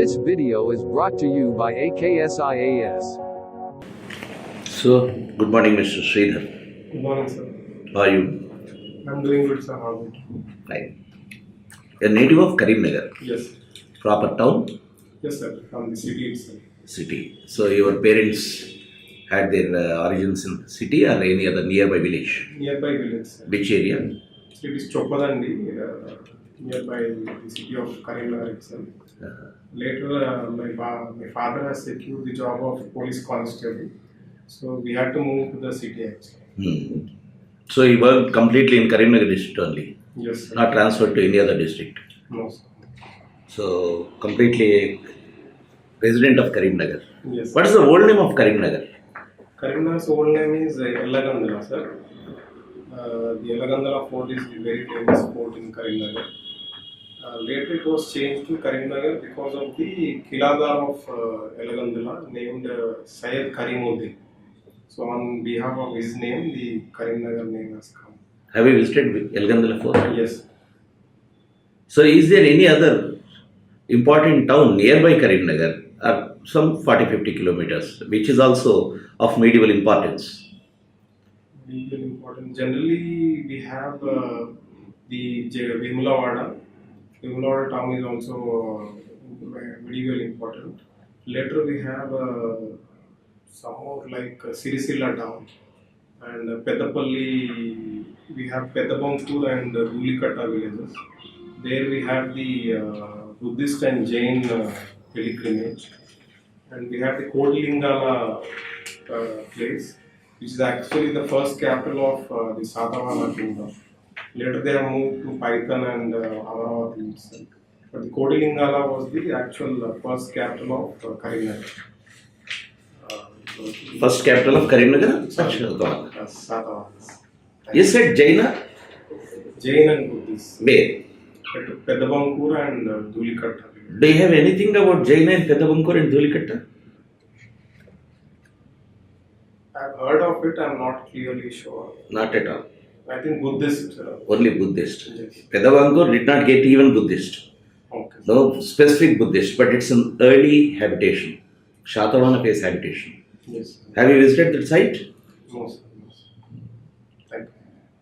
This video is brought to you by AKS IAS. So, good morning, Mr. Sridhar. Good morning, sir. How are you? I'm doing good, sir. How are you? Fine. A native of Karimnagar. Yes. Proper town? Yes, sir. From the city itself. City. So, your parents had their origins in city or any other nearby village? Nearby village, sir. Which area? It is Chopadandi, nearby the city of Karimnagar itself. Later, my father has secured the job of police constable. So, we had to move to the city actually. So, you worked completely in Karimnagar district only? Yes, sir. Not transferred to any other district? No, sir. So, completely a resident of Karimnagar. Yes. What is the old name of Karimnagar? Karimnagar's old name is Yellagandala, sir. The Yellagandala fort is the very famous fort in Karimnagar. Later it was changed to Karimnagar because of the Kiladar of Yellagandala named Syed Karimuddin. So on behalf of his name, the Karimnagar name has come. Have you visited Yellagandala fort? Yes. So, is there any other important town nearby Karimnagar or some 40-50 kilometers which is also of medieval importance? Medieval important. Generally, we have the Vimulawada. Vimulawada town is also medieval important. Later, we have some more like Sirisilla town. And Peddapalli, we have Peddabankur and Dhulikata villages. There we have the Buddhist and Jain pilgrimage. And we have the Kodilingala place, which is actually the first capital of the Satavahana kingdom. Later they have moved to Python and Amaravati itself. But the Kodilingala was the actual first capital of Karimnagar. First capital of Karimnagar? Satavahana. You said Jaina? Jain and Buddhist. Where? Peddabankur and Dhulikata. Do you have anything about Jaina and Peddabankur and Dhulikata? I've heard of it, I'm not clearly sure. Not at all. I think Buddhist. Only Buddhist. Yes. Peddabankur did not get even Buddhist. Okay. No specific Buddhist, but it's an early habitation. Shatavahana phase habitation. Yes. Have you visited that site? No, sir. Thank you.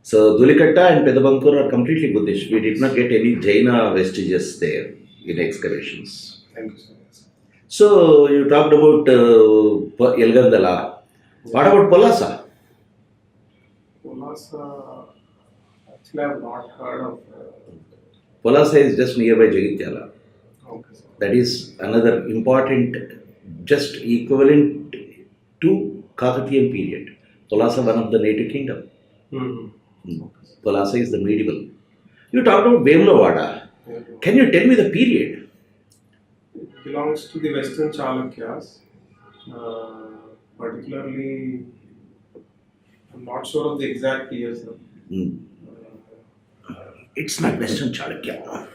So, Dhulikata and Peddabankur are completely Buddhist. We did not get any Jaina vestiges there in excavations. Thank you, sir. So, you talked about Yellagandala. What about Polasa? Polasa, actually I have not heard of. Polasa is just nearby Jagityala. Okay, sir. That is another important, just equivalent to Kakatiyan period. Polasa, one of the native kingdom. Polasa is the medieval. You talked about Vemulavada. Can you tell me the period? It belongs to the Western Chalukyas. Particularly, I'm not sure of the exact year, sir. It's not Western Chalukya.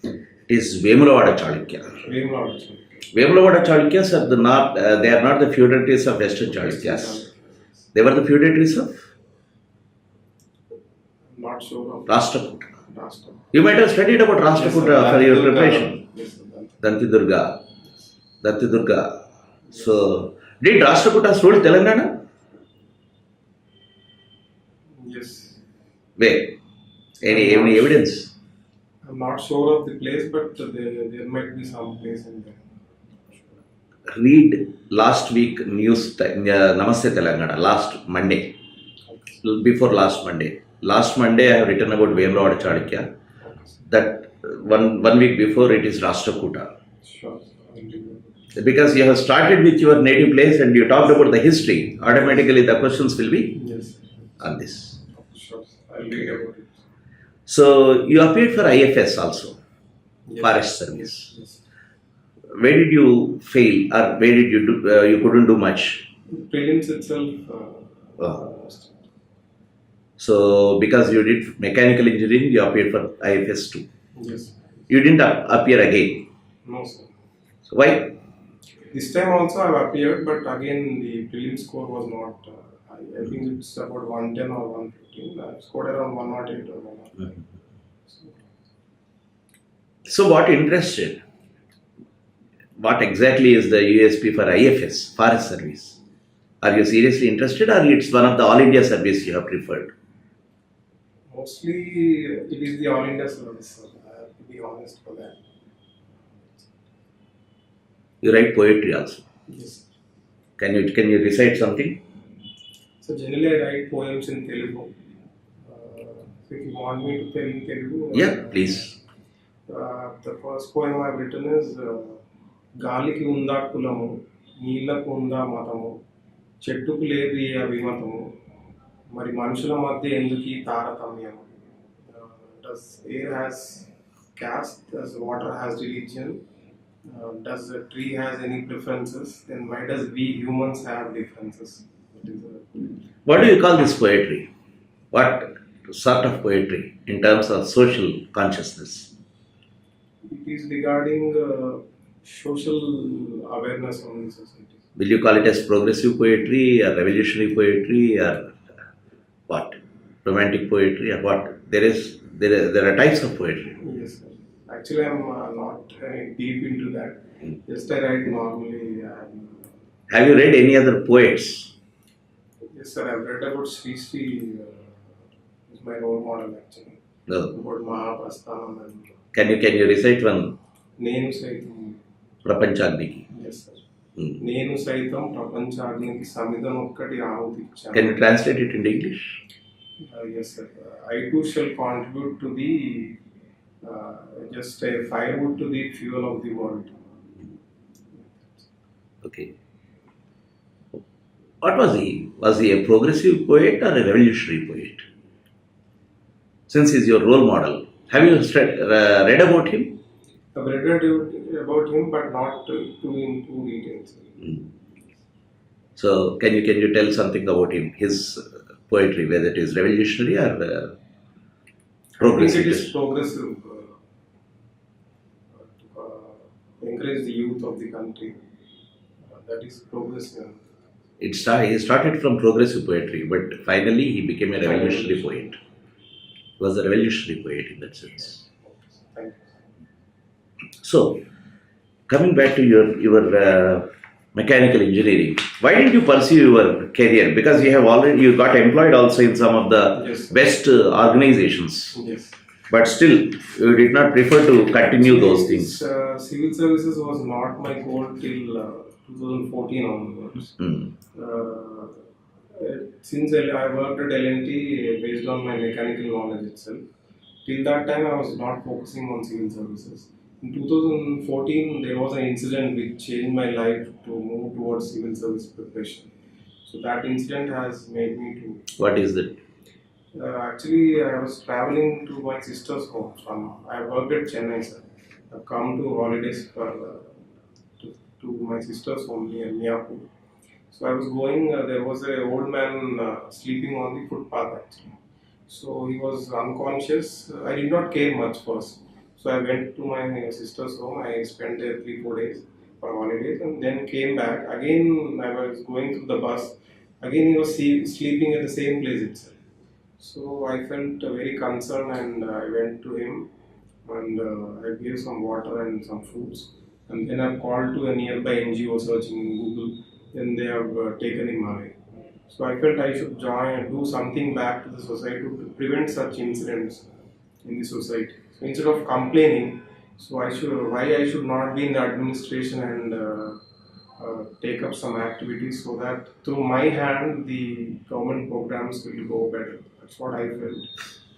It is Vemulavada Chalukya. Vemulavada Chalukya. Vemulavada Chalukyas are they are not the feudatories of Western Chalukyas. They were the feudatories of? I'm not sure of. Rashtrakuta. You might have studied about Rashtrakuta for your preparation. Yes, Dantidurga. Dantidurga. So, did Rashtrakutas rule Telangana? Yes. Where? Any evidence? I'm not sure of the place, but there might be some place in there. Read last week news, Namaste Telangana, last Monday. Before last Monday. Last Monday I have written about Vemulavada Chalukya. That one week before it is Rashtrakuta. Sure. Because you have started with your native place and you talked about the history, automatically the questions will be on this. Sure. I'll read about it. So, you appeared for IFS also, Forest Service. Yes. Where did you fail or where did you do, you couldn't do much? Prelims itself. So, because you did mechanical engineering, you appeared for IFS too. Yes. You didn't appear again. No, sir. So, why? This time also I have appeared, but again the prelim score was not high. I think it's about 110 or 115. I scored around 108 or 109. So, what interested? what exactly is the USP for IFS, Forest Service? Are you seriously interested, or it's one of the all India service you have preferred? Mostly it is the all India service, sir. I have to be honest for that. You write poetry also. Yes. Can you recite something? So generally I write poems in Telugu. So if you want me to tell in Telugu, Yeah, please. The first poem I've written is గాలికి ఉందా కులము నీళ్లకు ఉందా మతము చెట్టుకు లేదు ఏ అభిమతము మరి మనుషుల మధ్య ఎందుకు ఈ తారతమ్యం does air has caste, does water has religion, does the tree has any preferences, then why does we humans have differences? What do you call this poetry? What sort of poetry in terms of social consciousness? It is regarding social awareness on the society. Will you call it as progressive poetry or revolutionary poetry or what? Romantic poetry or what? There are types of poetry. Yes, sir. Actually, I'm not deep into that. Just I write normally. Have you read any other poets? Yes, sir. I've read about Sri. Is my role model actually. No. About Mahaprasthanam and. Can you recite one? నేను సైతం ప్రపంచాగ్నికి. Yes, sir. నేను సైతం ప్రపంచాగ్నికి సమిధం ఒక్కటి ఆహుతిచ్చాను. Can you translate it into English? Yes, sir. I too shall contribute to the just a firewood to the fuel of the world. Okay. What was he? Was he a progressive poet or a revolutionary poet? Since he is your role model, have you read about him? I've read about him, but not in too details. So, can you tell something about him? His poetry, whether it is revolutionary or progressive? I think it is progressive. To encourage the youth of the country. That is progressive. He started from progressive poetry, but finally he became a revolutionary poet. He was a revolutionary poet in that sense. Thank you. So, coming back to your mechanical engineering, why didn't you pursue your career? Because you got employed also in some of the Yes. best organizations. Yes. But still, you did not prefer to continue those things. Civil services was not my goal till 2014 onwards. Since I worked at L&T based on my mechanical knowledge itself, till that time I was not focusing on civil services. In 2014, there was an incident which changed my life to move towards civil service preparation. So that incident has made me to. What is that? Actually, I was traveling to my sister's home. I worked at Chennai, sir. I've come to holidays to my sister's home near Miyapur. So I was going. There was an old man sleeping on the footpath actually. So he was unconscious. I did not care much first. So I went to my sister's home. I spent there 3-4 days for holidays, and then came back. Again, I was going through the bus. Again, he was sleeping at the same place itself. So I felt very concerned, and I went to him, and I gave some water and some fruits. And then I called to a nearby NGO searching in Google. Then they have taken him away. So I felt I should join and do something back to the society to prevent such incidents in the society. So instead of complaining, why I should not be in the administration and take up some activities so that through my hand the government programs will go better. That's what I felt,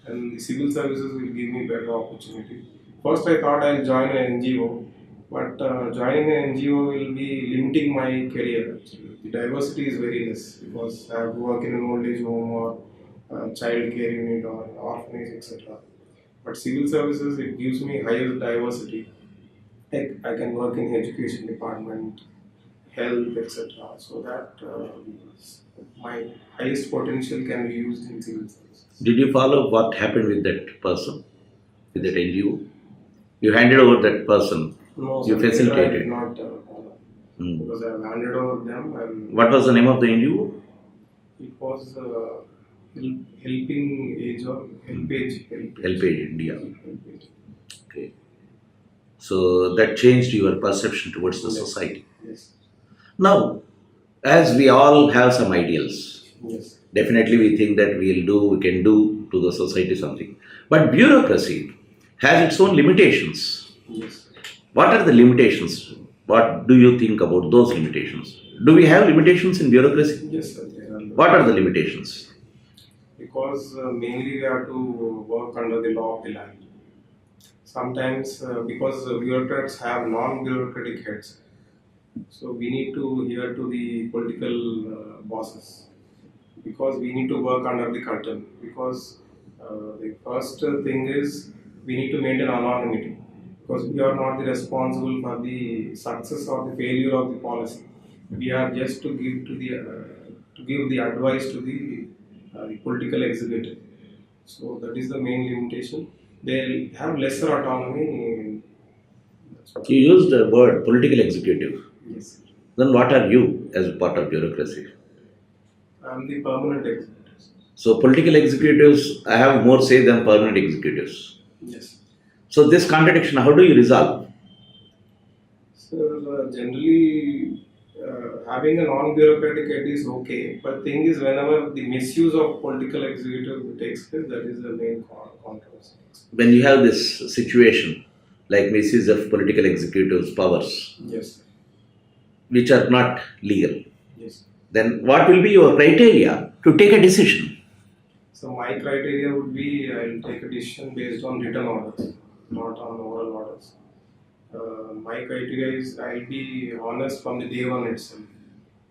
and the civil services will give me better opportunity. First I thought I'll join an NGO, but joining an NGO will be limiting my career. Actually, the diversity is very less because I have to work in an old age home or child care unit or orphanage, etc. But civil services, it gives me higher diversity. I can work in education department, health, etc. So that my highest potential can be used in civil services. Did you follow what happened with that person, with that NGO? You handed over that person. No, you sir, facilitated. I did not follow because I have handed over them. What was the name of the NGO? It was Helping Age or Helpage Helpage India. Helpage. Okay. So that changed your perception towards the Yes. society. Yes. Now, as we all have some ideals, Yes. definitely we think that we can do to the society something. But bureaucracy has its own limitations. Yes. What are the limitations? What do you think about those limitations? Do we have limitations in bureaucracy? Yes, sir. There are What are the limitations? because mainly we have to work under the law of the land. Sometimes because bureaucrats have non-bureaucratic heads, so we need to adhere to the political bosses because we need to work under the curtain. Because the first thing is we need to maintain anonymity because we are not the responsible for the success or the failure of the policy. We are just to give the advice to the political executive. So that is the main limitation. They have lesser autonomy. That's what- You used the word political executive. Yes, Then what are you as a part of bureaucracy? I am the permanent executive. So political executives have more say than permanent executives. Yes. So this contradiction, how do you resolve? So generally, having a non-bureaucratic head is okay, but thing is, whenever the misuse of political executive takes place, that is the main controversy. When you have this situation like misuse of political executives' powers, Yes. which are not legal, Yes. then what will be your criteria to take a decision? So my criteria would be I'll take a decision based on written orders, not on oral orders. My criteria is I'll be honest from the day one itself.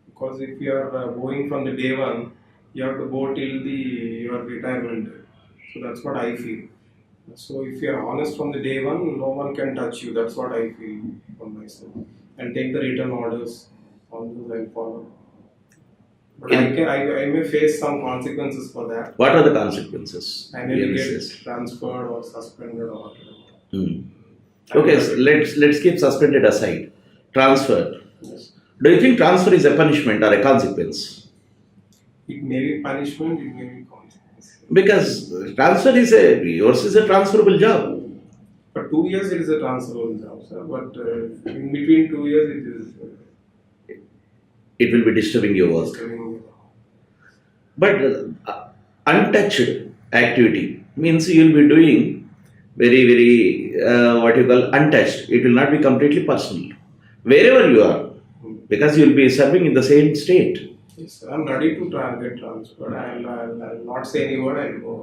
Because if you are going from the day one, you have to go till your retirement. So that's what I feel. So if you are honest from the day one, no one can touch you. That's what I feel from myself. And take the written orders, on those I'll follow. But I may face some consequences for that. What are the consequences? I may get transferred or suspended or whatever. Okay, so let's keep suspended aside. Transfer. Yes. Do you think transfer is a punishment or a consequence? It may be punishment, it may be consequence. Because transfer yours is a transferable job. For 2 years it is a transferable job, sir. But in between 2 years it is It will be disturbing your work. disturbing. But untouched activity means you will be doing very, what you call untouched. It will not be completely personal. Wherever you are, because you will be serving in the same state. Yes, I am ready to get transferred. I'll not say any word. I'll go.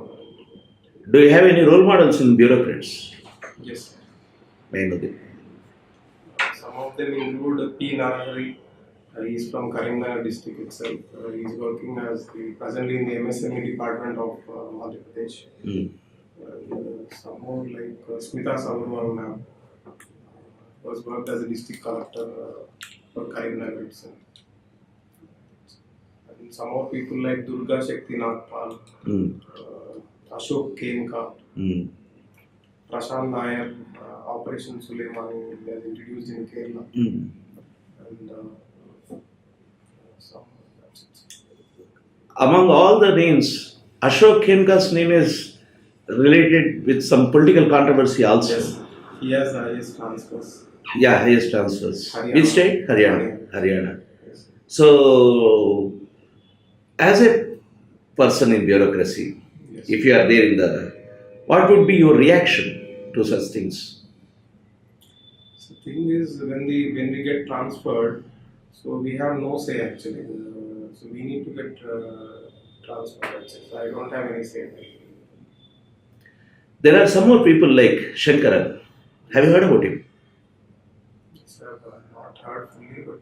Do you have any role models in bureaucrats? Yes. May I know them? Some of them include P. Narahari. He is from Karimnagar district itself. He is working presently in the MSME department of Madhya Pradesh. Some more like Smita Savarwal ma'am was worked as a district collector for Karimnagar itself. And some more people like Durga Shakti Nagpal, Ashok Kenka, Prashant Nair, Operation Suleimani, they are introduced in Kerala. And Among all the names, Ashok Khenka's name is related with some political controversy also. yes, he has highest transfers. Yeah, highest transfers. Haryana. Which state? Haryana. Yes. So, as a person in bureaucracy, Yes. if you are there what would be your reaction to such things? So thing is, when we get transferred, so we have no say actually. So we need to get transferred. So I don't have any say. There are some more people like Shankaran. Have you heard about him? So I've not heard fully, but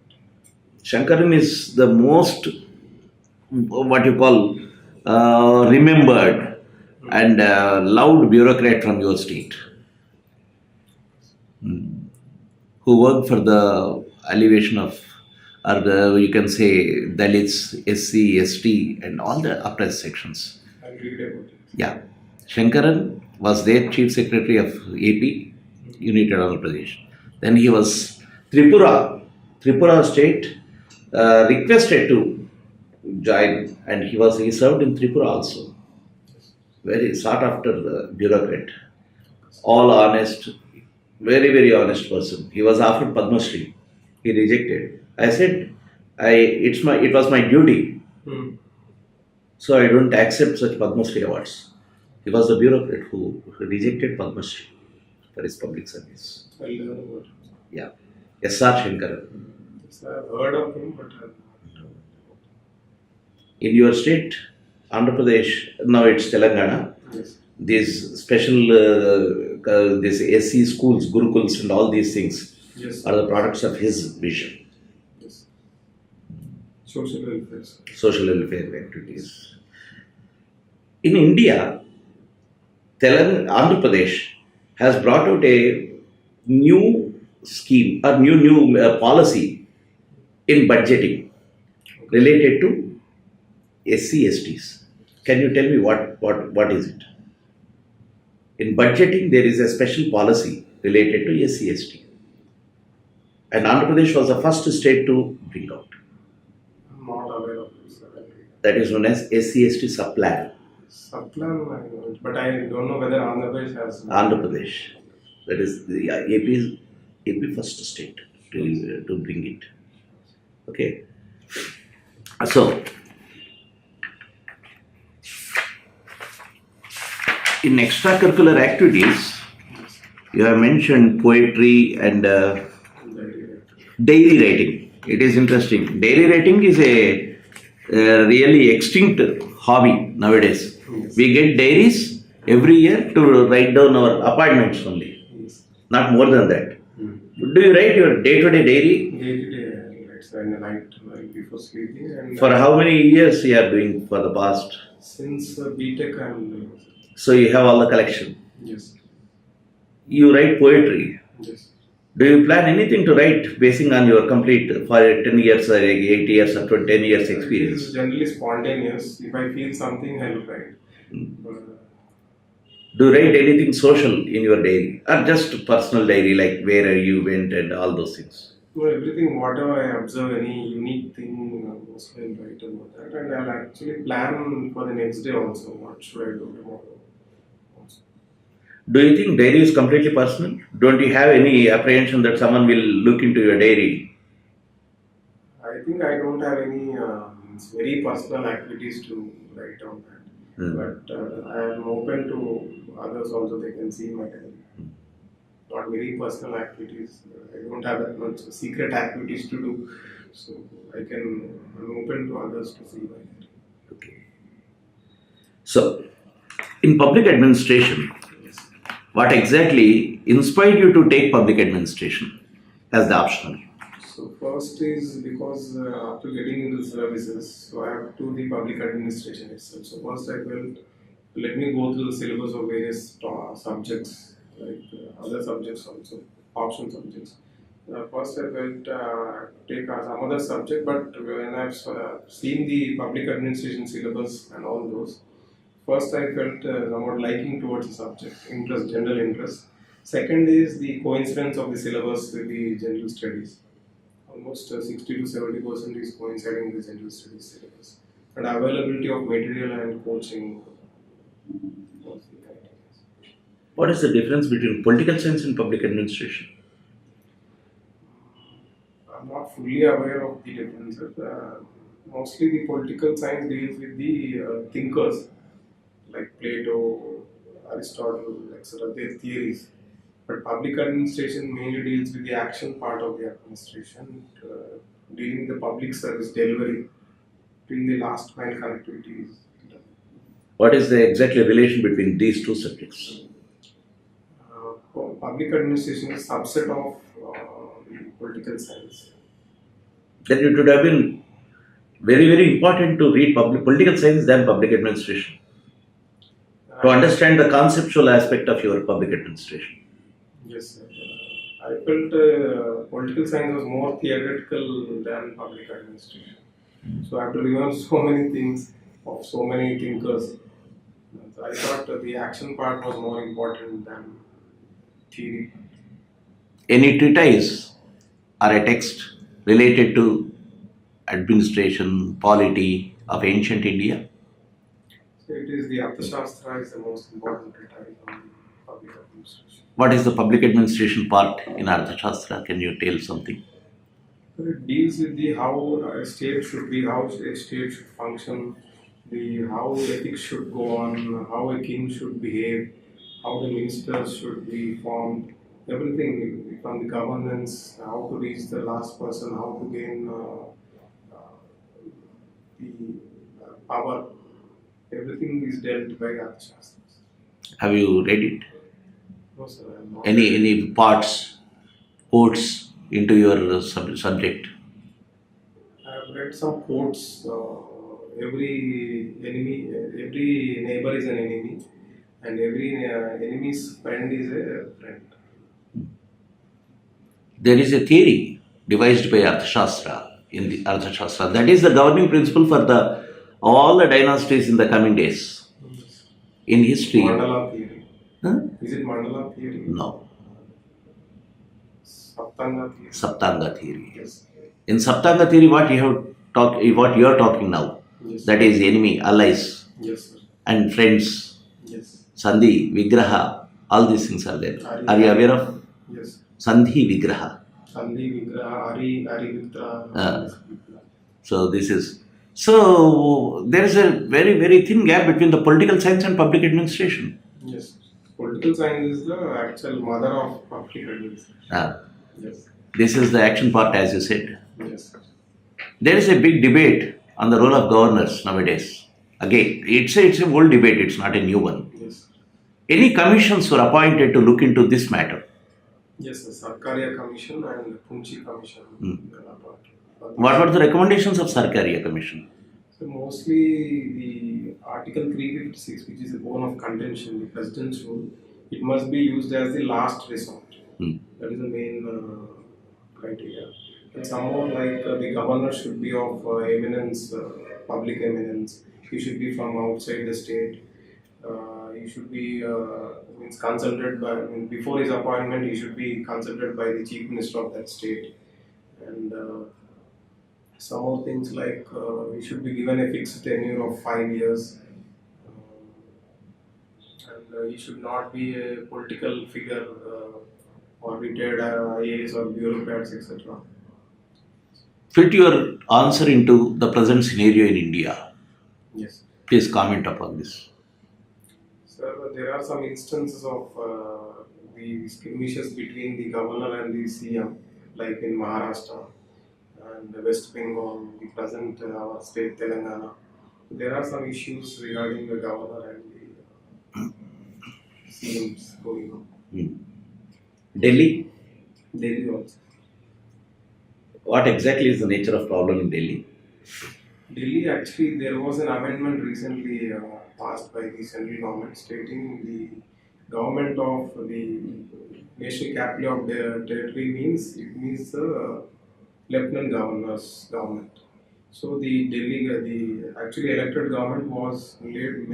Shankaran is the most, what you call, remembered and loved bureaucrat from your state, who worked for the elevation of, or you can say, Dalits, SC, ST, and all the oppressed sections. I'll read about it. Yeah. Shankaran was their chief secretary of AP, United Andhra Pradesh. Then he was Tripura state requested to join, and he served in Tripura also. Very sought after bureaucrat, all honest, very, very honest person. He was offered Padma Shri. He rejected. I said, it was my duty. So I don't accept such Padma Shri awards. He was the bureaucrat who rejected Padma Shri for his public service. I'll learn about it. Yeah. S.R. Shankar. Yes, I've heard of him, but In your state, Andhra Pradesh, now it's Telangana, yes. these special, these SC schools, Gurukuls and all these things Yes. are the products of his vision. Yes. Social welfare. Social welfare activities. In India, Andhra Pradesh has brought out a new scheme or new policy in budgeting related to SC/STs. Can you tell me what is it? In budgeting, there is a special policy related to SC/ST. And Andhra Pradesh was the first state to bring out. I'm not aware of this. That is known as SC/ST subplan. Subplan, I know it, but I don't know whether Andhra Pradesh has. Andhra Pradesh. That is the AP first state to bring it. Okay. So, in extracurricular activities, you have mentioned poetry and dairy writing. It is interesting. Dairy writing is a really extinct hobby nowadays. Yes. We get diaries every year to write down our appointments only. Yes. Not more than that. Do you write your day-to-day diary? Day-to-day, it's in the night before sleeping. And For how many years you are doing for the past? since BTech, I'm doing. So you have all the collection. Yes. You write poetry. Yes. Do you plan anything to write basing on your complete for 10 years or 8 years or 10 years It experience? is generally spontaneous. If I feel something, I'll write. Do you write anything social in your diary or just personal diary like where you went and all those things? No, everything, whatever I observe, any unique thing, mostly I'll write about that. And I'll actually plan for the next day also. What should I do tomorrow? Also. Do you think diary is completely personal? Don't you have any apprehension that someone will look into your diary? I think I don't have any very personal activities to write down that. But I am open to others also, they can see my diary. Not very personal activities. I don't have that much secret activities to do. So I'm open to others to see my diary. Okay. So, in public administration, Yes. what exactly inspired you to take public administration as the optional? So first is because after getting into the services, so I have to the public administration itself. So first I felt, let me go through the syllabus of various subjects, like other subjects also, option subjects. First I felt take some other subject, but when I've seen the public administration syllabus and all those, first I felt somewhat liking towards the subject, general interest. Second is the coincidence of the syllabus with the general studies. Almost 60 to 70% is coinciding with the general studies syllabus. And availability of material and coaching. What is the difference between political science and public administration? I'm not fully aware of the differences. Mostly the political science deals with the thinkers like Plato, Aristotle, etc., their theories. But public administration mainly deals with the action part of the administration, dealing with the public service delivery, doing the last mile connectivities. What is the exactly relation between these two subjects? Public administration is a subset of the political science. Then it would have been very, very important to read political science than public administration to understand the conceptual aspect of your public administration. Yes, sir. I felt political science was more theoretical than public administration. So I have to remember so many things of so many thinkers. So I thought the action part was more important than theory. Any treatise or a text related to administration, polity of ancient India? So it is the Arthashastra is the most important treatise on public administration. What is the public administration part in Arthashastra? Can you tell something? So it deals with the how a state should be, how a state should function, the how ethics should go on, how a king should behave, how the ministers should be formed, everything from the governance, how to reach the last person, how to gain the power. Everything is dealt by Arthashastras. Have you read it? No, sir, I am not. Any parts, quotes into your subject? I have read some quotes. Every neighbor is an enemy, and every enemy's friend is a friend. There is a theory devised by Arthashastra in the Arthashastra. That is the governing principle for all the dynasties in the coming days. Yes. In history. Mandala theory. Huh? Is it Mandala theory? No. Saptanga theory. Saptanga theory. Yes. In Saptanga theory, what you are talking now, Yes. that is enemy, allies, Yes, sir. and friends, Yes. Sandhi, Vigraha, all these things are there. Ari- Are you aware of Yes. Sandhi, Vigraha? Sandhi Vigraha, Ari Vitra. So there is a very, very thin gap between the political science and public administration. Yes. Political science is the actual mother of public administration. Yes. This is the action part, as you said. Yes. There is a big debate on the role of governors nowadays. Again, it's a old debate, it's not a new one. Yes. Any commissions were appointed to look into this matter? Yes, the Sarcaria Commission and Punchi Commission. What were the recommendations of Sarcaria Commission? So mostly the Article 356, which is a bone of contention, the President's rule, it must be used as the last resort. That is the main criteria. And somehow like the governor should be of eminence, public eminence. He should be from outside the state. He should be consulted by, before his appointment, he should be consulted by the chief minister of that state. And some more things like he should be given a fixed tenure of 5 years. And he should not be a political figure or retired IAS or bureaucrats, etc. Fit your answer into the present scenario in India. Yes. Please comment upon this. Sir, there are some instances of the skirmishes between the governor and the CM, like in Maharashtra and West Bengal, the present our state Telangana. There are some issues regarding the governor and the CMs going on. Delhi? Delhi also. What exactly is the nature of problem in Delhi? Delhi, actually, there was an amendment recently passed by the central government stating the government of the national capital of the territory means the lieutenant governor's government. So the Delhi, the actually elected government was made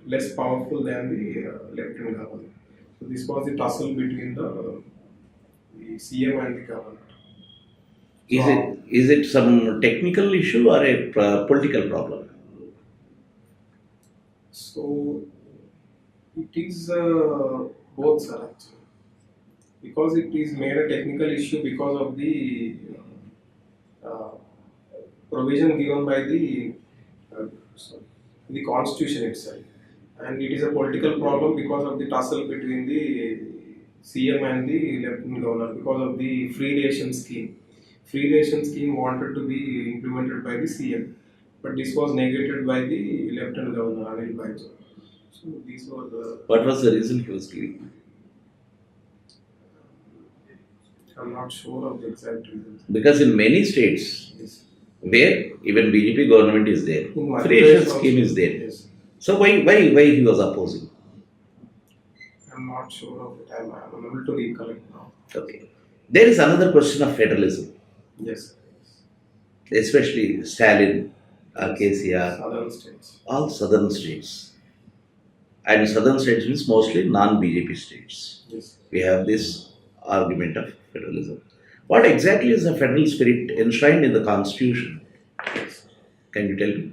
less powerful than the lieutenant governor. So this was the tussle between the CM and the governor. Is it some technical issue or a political problem? So it is both, sir, actually, because it is made a technical issue because of the provision given by the constitution itself, and it is a political problem because of the tussle between the CM and the lieutenant governor because of the free ration scheme. Free ration scheme wanted to be implemented by the CM, but this was negated by the Lieutenant Governor Anil Baijo. So these were the. What was the reason he was giving? I'm not sure of the exact reasons. Because in many states, Yes. where even BJP government is there, In Madhya free Pradesh ration also, scheme is there. Yes. So why he was opposing? I'm not sure of it. I'm unable to recollect now. Okay. There is another question of federalism, Yes. especially Stalin, AKS, Southern states. all southern states. And southern states means mostly non-BJP states. Yes. We have this argument of federalism. What exactly is the federal spirit enshrined in the constitution? Yes. Can you tell me?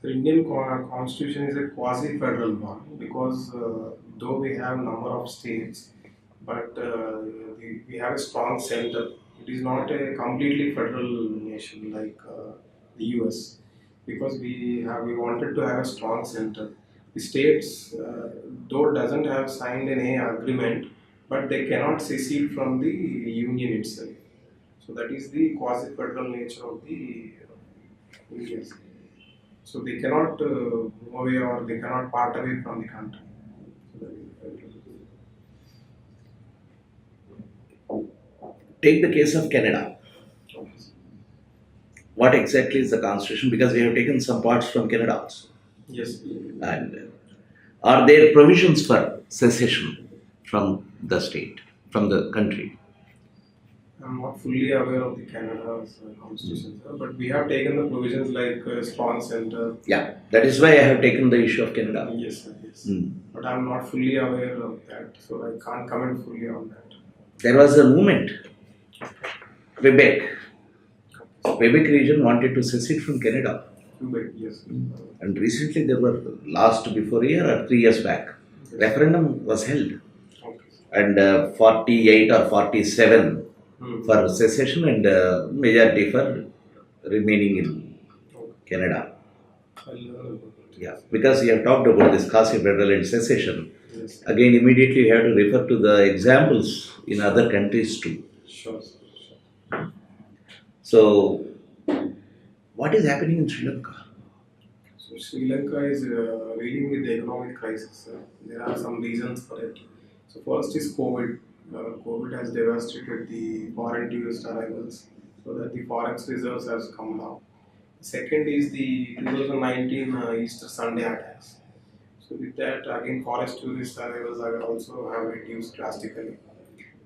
The Indian constitution is a quasi-federal one because though we have number of states, but we have a strong center. It is not a completely federal nation like the US, because we wanted to have a strong center. The states, though doesn't have signed any agreement, but they cannot secede from the union itself. So that is the quasi-federal nature of the union. So they cannot move away, or they cannot part away from the country. So that is Take the case of Canada. What exactly is the constitution? Because we have taken some parts from Canada also. yes. And are there provisions for secession from the state, from the country? I'm not fully aware of the Canada's constitution, sir, but we have taken the provisions like strong center. Yeah, that is why I have taken the issue of Canada. Yes, sir, yes. Mm. But I'm not fully aware of that, so I can't comment fully on that. There was a movement, Quebec. Quebec region wanted to secede from Canada. Quebec, yes. And recently there were, before a year or 3 years back, referendum was held. Okay. And 48 or 47 for secession and majority for remaining in Canada. I'll learn about it. Yeah, because you have talked about this quasi-federal and secession. Yes. Again, immediately you have to refer to the examples in other countries too. Sure, sir. Sure. So, what is happening in Sri Lanka? So Sri Lanka is dealing with the economic crisis. There are some reasons for it. So first is COVID. COVID has devastated the foreign tourist arrivals, so that the forex reserves has come down. Second is the 2019 Easter Sunday attacks. So with that, again, foreign tourist arrivals are also have reduced drastically.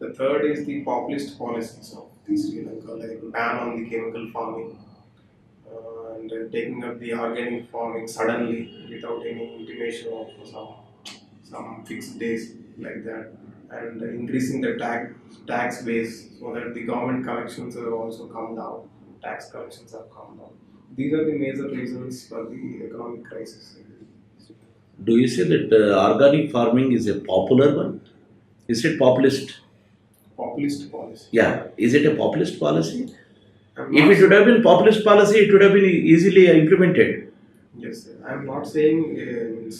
The third is the populist policies of the Sri Lanka, like ban on the chemical farming and taking up the organic farming suddenly without any intimation of some fixed days like that, and increasing the tax base so that the government collections have also come down. Tax collections have come down. These are the major reasons for the economic crisis. Do you say that organic farming is a popular one? Is it populist? Populist policy. Yeah, is it a populist policy? I'm If not it would have been populist policy, it would have been easily implemented. Yes, sir. I'm not saying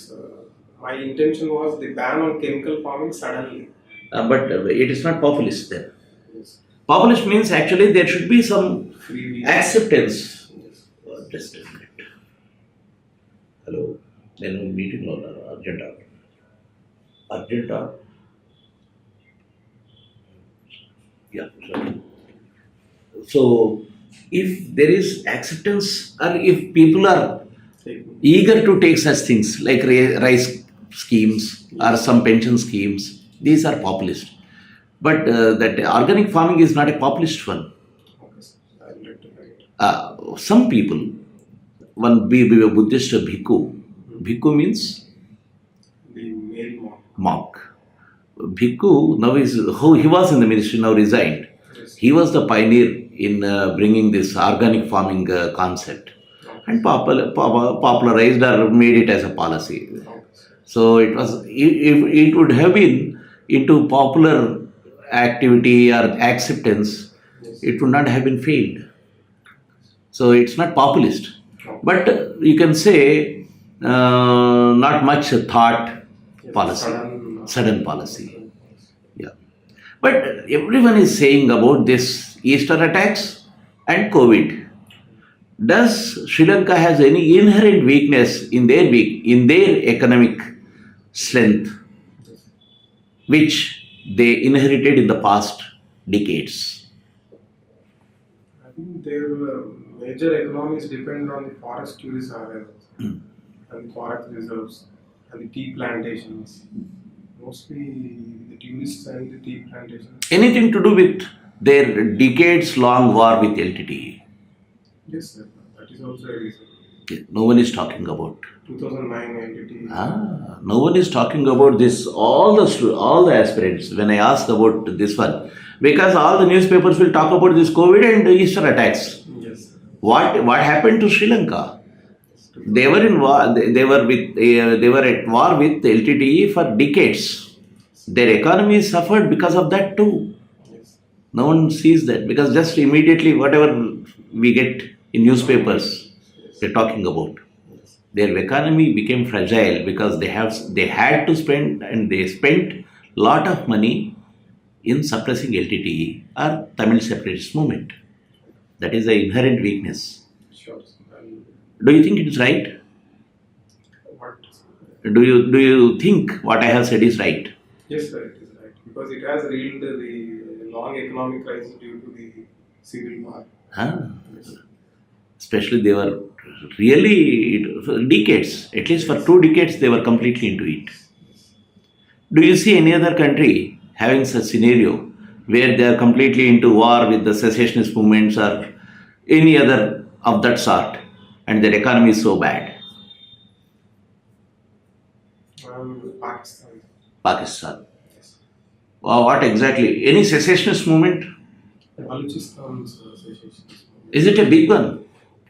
my intention was the ban on chemical farming suddenly. But it is not populist then. Yes. Populist means actually there should be some Freebie. acceptance. Yes. Just a minute. Hello. Then meeting on agenda. Agenda. Yeah. Sorry. So, if there is acceptance, or if people are eager to take such things like rice schemes or some pension schemes, these are populist. But that organic farming is not a populist one. Okay, sir. I'll rectify it. Some people, one Buddhist bhikkhu, bhikkhu means The male monk. monk. Bhikkhu now he was in the ministry, now resigned. Yes. He was the pioneer in bringing this organic farming concept and popularized or made it as a policy. Okay. So it was, if it would have been into popular activity or acceptance, Yes. it would not have been failed. So it's not populist, Okay. but you can say not much thought Yes, policy, sudden policy. Yeah, but everyone is saying about this Easter attacks and COVID. Does Sri Lanka has any inherent weakness in their economic strength, which they inherited in the past decades? I think their major economies depend on the forest tourist arrivals and the forest reserves and the tea plantations. Mostly the tourists and the tea plantations. Anything to do with their decades-long war with LTTE? Yes, sir. That is also a reason. No one is talking about. 2009 entity. No one is talking about this. All the aspirants. When I ask about this one, because all the newspapers will talk about this COVID and Easter attacks. Yes, sir. What happened to Sri Lanka? They were in war. They were with. They were at war with LTTE for decades. Their economy suffered because of that too. Yes. No one sees that because just immediately whatever we get in newspapers, they're talking about. Yes. Their economy became fragile because they had to spend and they spent lot of money in suppressing LTTE or Tamil separatist movement. That is the inherent weakness. Sure. And Do you think it is right? what? Do you think what I have said is right? Yes, sir, it is right. Because it has reeled the long economic crisis due to the civil war. Huh? Yes. Especially they were really for decades, at least for 2 decades, they were completely into it. Do you see any other country having such scenario where they are completely into war with the secessionist movements or any other of that sort and their economy is so bad? Pakistan. Pakistan. Yes. What exactly? Any secessionist movement? Balochistan's secessionist. Is it a big one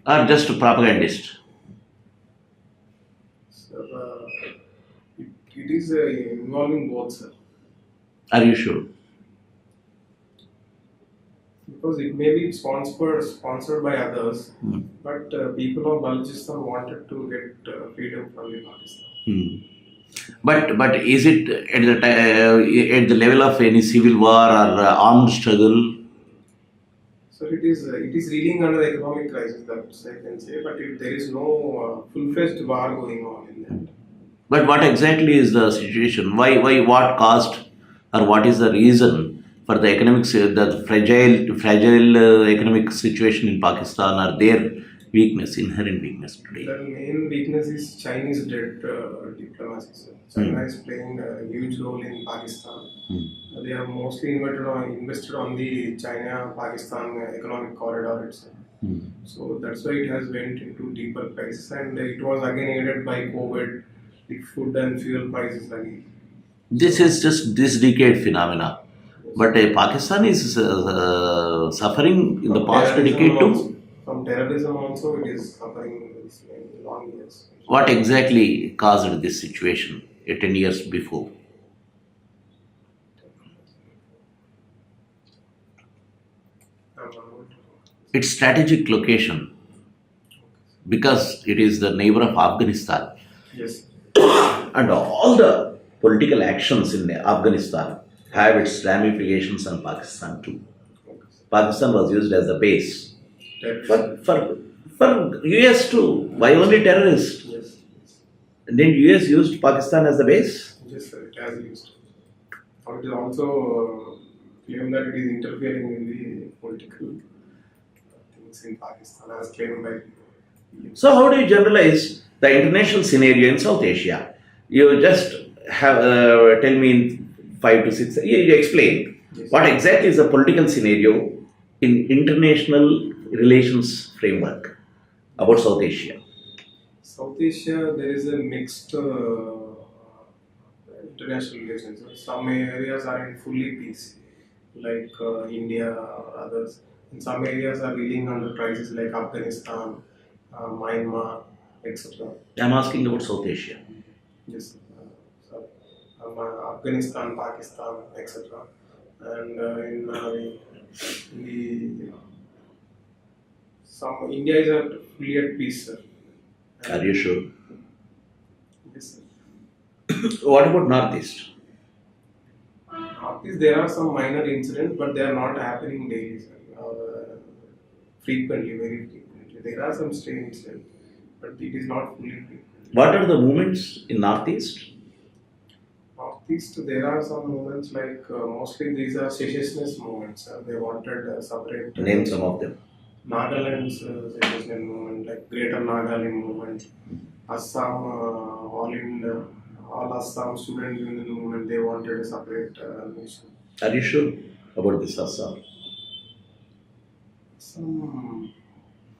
or just a propagandist? So, it is involving both, sir. Are you sure? Because it may be sponsored by others, but people of Balochistan wanted to get freedom from the Pakistan. But is it at the level of any civil war or armed struggle? So it is reeling under the economic crisis, that I can say, but there is no full-fledged war going on in that. But what exactly is the situation? Why what caused or what is the reason for the fragile economic situation in Pakistan or their inherent weakness today? The main weakness is Chinese-led diplomacy, sir. China is playing a huge role in Pakistan. They have mostly invested on the China-Pakistan economic corridor itself. So that's why it has went into deeper crisis, and it was again aided by COVID, the food and fuel prices again. This is just this decade phenomena. But Pakistan is suffering in the past decade too. From terrorism also, it is suffering in long years. What exactly caused this situation 10 years before? Its strategic location, because it is the neighbor of Afghanistan. Yes. And all the political actions in Afghanistan have its ramifications on Pakistan too. Pakistan was used as a base. For US too. Why only terrorists? Yes. Didn't US used Pakistan as the base? Yes, sir, it has used. It is also claimed that it is interfering in the political things in Pakistan, as claimed by people. So how do you generalize the international scenario in South Asia? You just have tell me in 5 to 6. You explain what exactly is the political scenario in international relations framework about South Asia. South Asia, there is a mixed international relations. Some areas are in fully peace, like India or others. In some areas are reeling under crisis, like Afghanistan, Myanmar, etc. I'm asking about South Asia. Yes, Afghanistan, Pakistan, etc. And some India is fully at peace, sir. Are you sure? Yes, sir. What about Northeast? Northeast, there are some minor incidents, but they are not happening daily, sir. Frequently, very frequently. There are some strange incidents, but it is not fully frequent. What are the movements in Northeast? Northeast, there are some movements like mostly these are secessionist movements. They wanted separate. Name some of them. Nagaland's secessionist movement, like Greater Nagaland movement, Assam, all Assam student union movement. They wanted a separate nation. Are you sure about this Assam?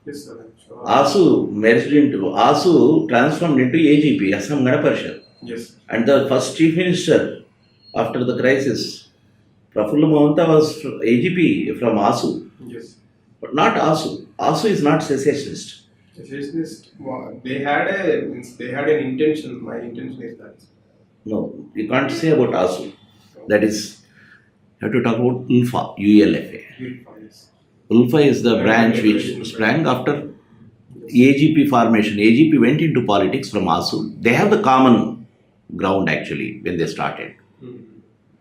Yes, sir. Sure. ASU transformed into AGP, Assam Gana Parishad. Yes. And the first chief minister after the crisis, Prafulla Mohanta was AGP from ASU. Yes. But not ASU. ASU is not secessionist. Secessionist, they had an intention. My intention is that. No, you can't say about ASU. That is, you have to talk about ULFA, ULFA. Yes. ULFA is the branch which sprang after AGP formation. AGP went into politics from ASU. They have the common ground actually when they started.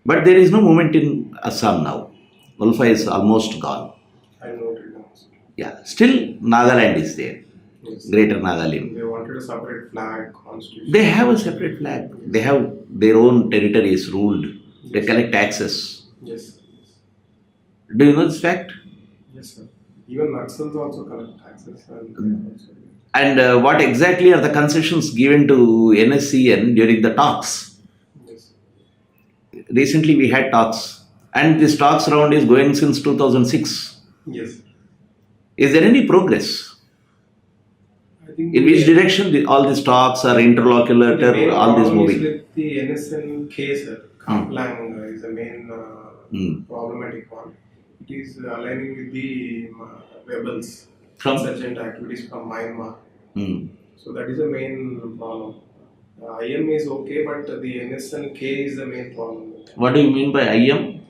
But there is no movement in Assam now. ULFA is almost gone. I noted also. Yeah, still Nagaland is there. Yes. Greater Nagaland. They wanted a separate flag, constitution. They have a separate flag. They have their own territories ruled. They collect taxes. Yes. Do you know this fact? Yes, sir. Even Naxals also collect taxes. And what exactly are the concessions given to NSCN during the talks? Yes. Recently we had talks, and this talks round is going since 2006. Yes. Is there any progress? I think In which direction all these talks are interlocutor, all this moving? With the NSN case, Kaplang is the main problematic one. It is aligning with the rebels, insurgent activities from Myanmar. So that is the main problem. IM is okay, but the NSNK is the main problem. What do you mean by IM?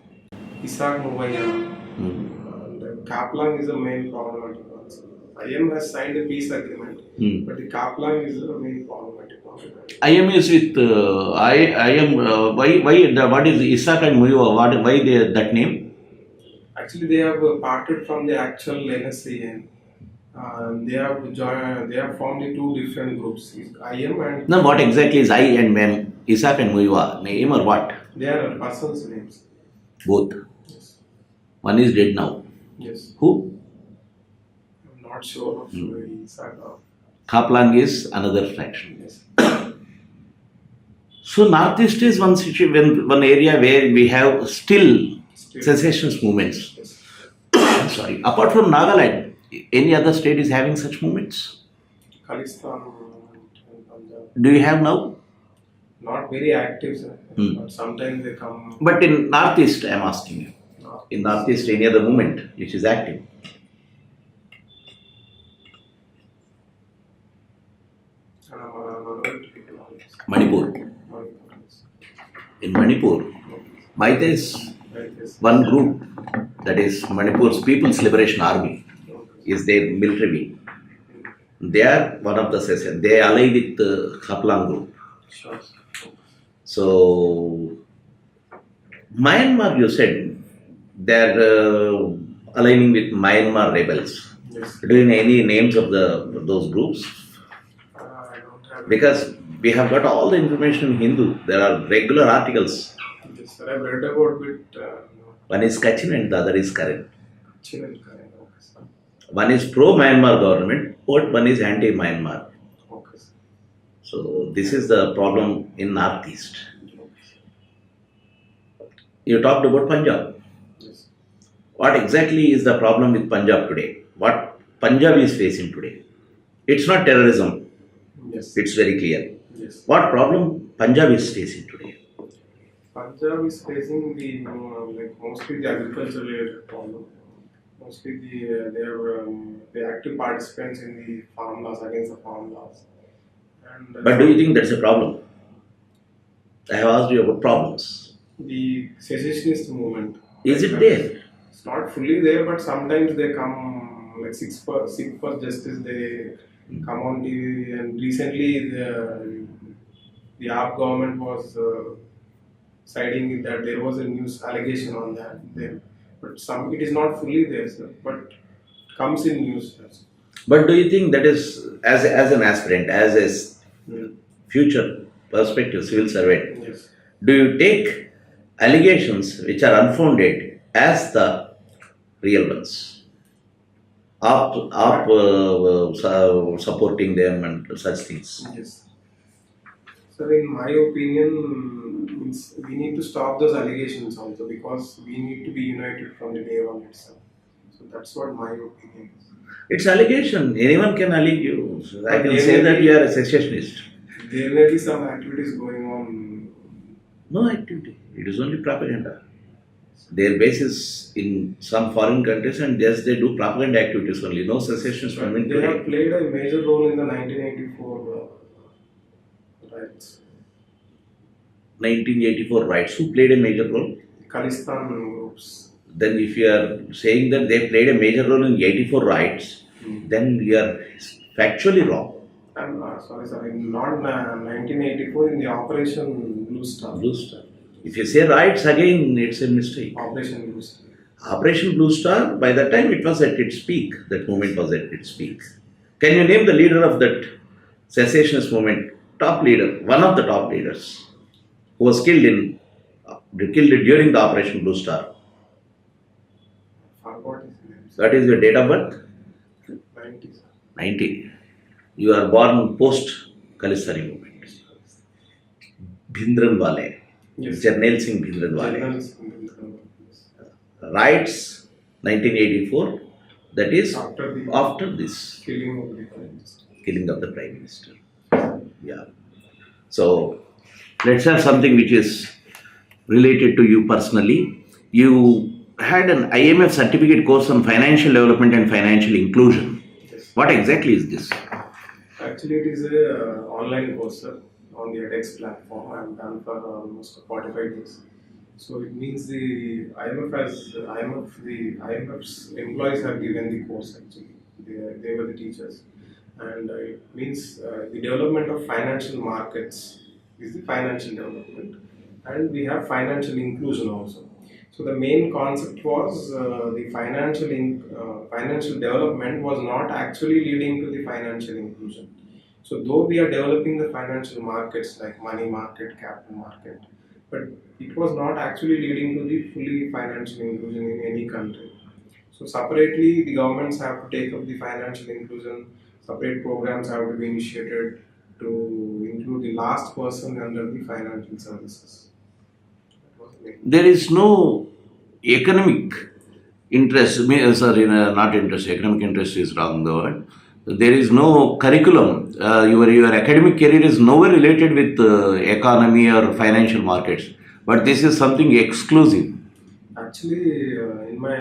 Isaac Muvaya. And Kaplang is the main problematic one. IM has signed a peace agreement, but the Kaplang is the main problematic one. IM is with IM. What is Isaac and Muiwa? Why that name? Actually, they have parted from the actual NSCN. They have formed the two different groups. IM and. No, what exactly is I and Mem? Isaac and Muiwa name or what? They are persons' names. Both. Yes. One is dead now. Yes. Who? I'm not sure of Isaac. Kaplang is another fraction. Yes. So Northeast is one area where we have still secessionist movements. Yes. Sorry. Apart from Nagaland, any other state is having such movements? Khalistan and Punjab. Do you have now? Not very active, sir. But sometimes they come. But in Northeast, I am asking you. In Northeast, any other movement which is active? Manipur. In Manipur, Maitha is one group, that is Manipur's People's Liberation Army, is their military wing. They are one of the secession. They ally with the Kaplang group. Sure. So, Myanmar, you said, they are aligning with Myanmar rebels. Yes. Do you know any names of those groups? I don't have. Because we have got all the information in Hindu. There are regular articles. Yes, sir. I've read about it. One is Kachin and the other is Karen. Okay, sir. One is pro-Myanmar government, but one is anti-Myanmar. Okay, sir. So this is the problem in Northeast. You talked about Punjab. Yes. What exactly is the problem with Punjab today? What Punjab is facing today? It's not terrorism. Yes. It's very clear. Yes. What problem Punjab is facing today? Punjab is facing the mostly the agricultural related problem. Mostly the active participants in the farm laws, against the farm laws. And But do you think that's a problem? I have asked you about problems. the secessionist movement. Is it there? It's not fully there, but sometimes they come like Sikh for Justice. They come on TV, and recently the AAP government was citing that there was a news allegation on that there, but it is not fully there, sir, but comes in news. Sir. But do you think that is, as an aspirant, as a future prospective civil servant, Yes. do you take allegations which are unfounded as the real ones? Supporting them and such things. Yes. Sir, in my opinion, we need to stop those allegations also, because we need to be united from the day one itself. So that's what my opinion is. It's allegation. Anyone can allege you. So I But can there say may that be- you are a secessionist. There may be some activities going on. No activity. It is only propaganda. Their base is in some foreign countries, and yes, they do propaganda activities only. No secessionist movement They have today. played a major role in the 1984 riots. 1984 riots. Who played a major role? Khalistan groups. Then, if you are saying that they played a major role in 84 riots, then you are factually wrong. I'm sorry, not 1984 in the Operation Blue Star. Blue Star. If you say riots again, it's a mistake. Operation Blue Star. Operation Blue Star, by that time it was at its peak. That movement was at its peak. Can you name the leader of that cessationist movement? Top leader, one of the top leaders, who was killed during the Operation Blue Star. Forgot his name. What is your date of birth? 90. 90. You are born post Khalistani movement. Bhindranwale. Yes. Jarnail Singh Bhindranwale. Generalist. Riots 1984. That is After this killing of the Prime Minister. killing of the Prime Minister. Yeah. So let's have something which is related to you personally. You had an IMF certificate course on financial development and financial inclusion. Yes. What exactly is this? Actually, it is a online course, sir, on the edX platform. I have done for almost 45 days. So it means the IMF's employees have given the course actually. They were the teachers, and it means the development of financial markets is the financial development, and we have financial inclusion also. So the main concept was the financial development was not actually leading to the financial inclusion. So though we are developing the financial markets like money market, capital market, but it was not actually leading to the fully financial inclusion in any country. So separately, the governments have to take up the financial inclusion. Separate programs have to be initiated to include the last person under the financial services. That was the main. There is no economic interest, not interest, economic interest is wrong the word. There is no curriculum. Your academic career is nowhere related with economy or financial markets. But this is something exclusive. Actually, in my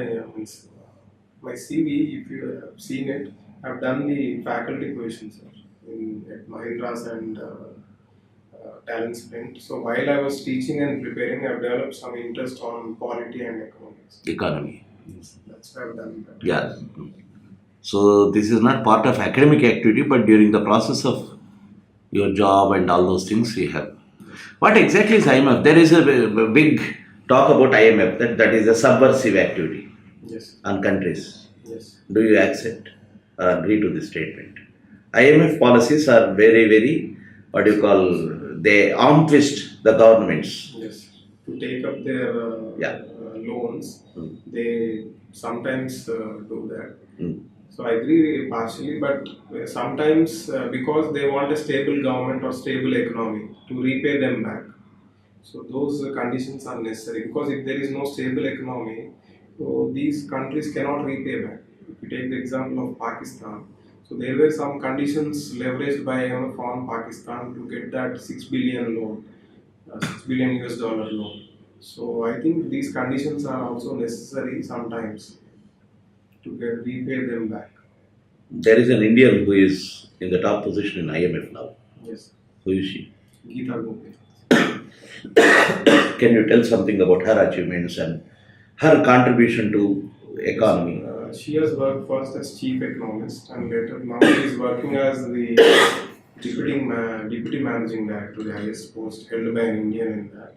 CV, if you have seen it, I've done the faculty questions at Mahindras and Talent Sprint. So while I was teaching and preparing, I've developed some interest on polity and economics. Economy. That's why I've done that. Yeah. So this is not part of academic activity, but during the process of your job and all those things you have. What exactly is IMF? There is a big talk about IMF that is a subversive activity Yes. on countries. Yes. Do you accept or agree to this statement? IMF policies are very, they arm twist the governments. Yes. To take up their loans, they sometimes do that. So I agree partially, but sometimes because they want a stable government or stable economy to repay them back. So those conditions are necessary, because if there is no stable economy, so these countries cannot repay back. If you take the example of Pakistan, so there were some conditions leveraged by IMF on Pakistan to get that 6 billion loan, $6 billion loan. So I think these conditions are also necessary sometimes to repay them back. There is an Indian who is in the top position in IMF now. Yes. Who is she? Geeta Gopi. Can you tell something about her achievements and her contribution to economy? She has worked first as chief economist, and later now she is working as the deputy managing director, the highest post held by an Indian in that.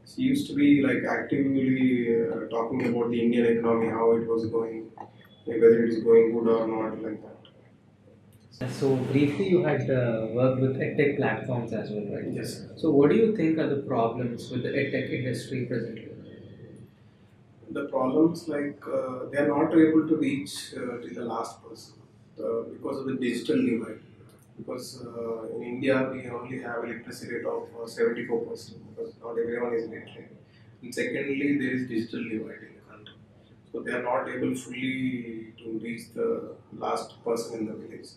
She used to be like actively talking about the Indian economy, how it was going, whether it is going good or not, like that. So briefly, you had worked with edtech platforms as well, right? Yes. So what do you think are the problems with the edtech industry presently? The problems like they are not able to reach to the last person because of the digital divide. Because in India we only have a literacy rate of 74%, because not everyone is literate. And secondly, there is digital divide in the country, so they are not able fully to reach the last person in the village.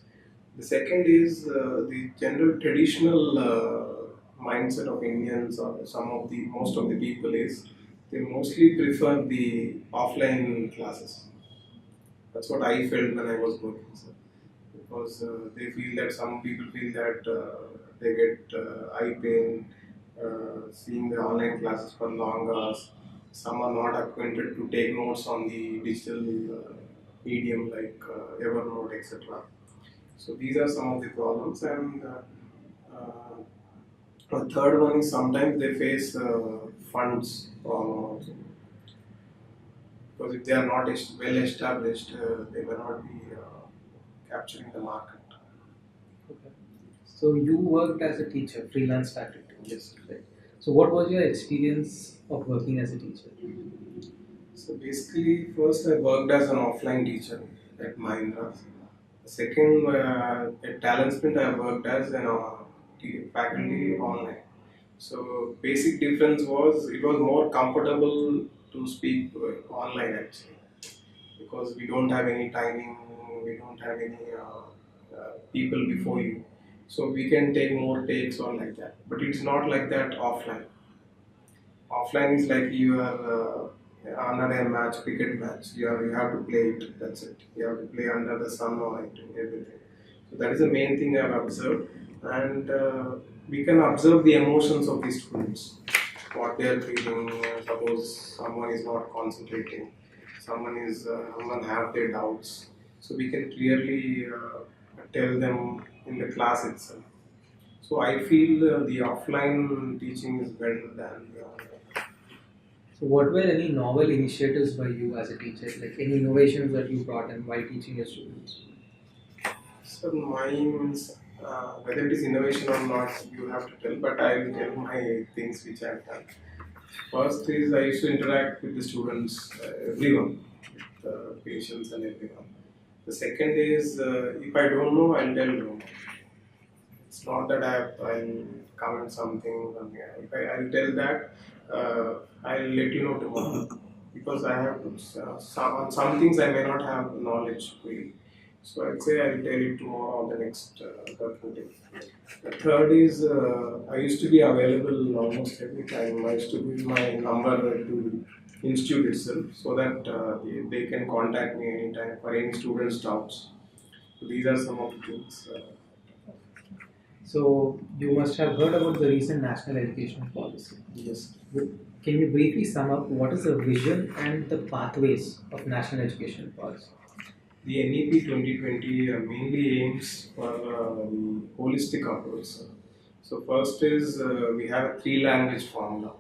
The second is the general traditional mindset of Indians or most of the people is they mostly prefer the offline classes. That's what I felt when I was working, sir. Because they feel that some people feel that they get eye pain seeing the online classes for long hours. Some are not acquainted to take notes on the digital medium like Evernote, etc. So these are some of the problems, and the third one is sometimes they face funds problem also, because if they are not well established, they may not be capturing the market. Okay. So you worked as a teacher, freelance faculty. Yes. Right. So what was your experience of working as a teacher? So basically, first I worked as an offline teacher at Mahindra. Second, at Talent Sprint, I worked as an faculty online. So basic difference was it was more comfortable to speak online actually, because we don't have any timing, we don't have any people before you, so we can take more takes or like that. But it's not like that offline. Offline is like you are under a match, cricket match. You have to play it. That's it. You have to play under the sun or everything. So that is the main thing I have observed, and we can observe the emotions of the students, what they are feeling. Suppose someone is not concentrating, someone have their doubts. So we can clearly tell them in the class itself. So I feel the offline teaching is better than the online. So what were any novel initiatives by you as a teacher, like any innovations that you brought in while teaching your students? So mine, whether it is innovation or not, you have to tell. But I will tell my things which I have done. First is I used to interact with the students, everyone, with patients and everyone. The second is if I don't know, I'll tell them. It's not that I'll comment something. If I'll tell that, I'll let you know tomorrow, because I have some things I may not have knowledge really. So I'd say I'll tell you tomorrow or the next working day. The third is I used to be available almost every time. I used to give my number to institute itself, so that they can contact me anytime for any students' doubts. So these are some of the things. So you must have heard about the recent national education policy. Yes. Can you briefly sum up what is the vision and the pathways of national education policy? The NEP 2020 mainly aims for the holistic approach. So first is we have a three-language formula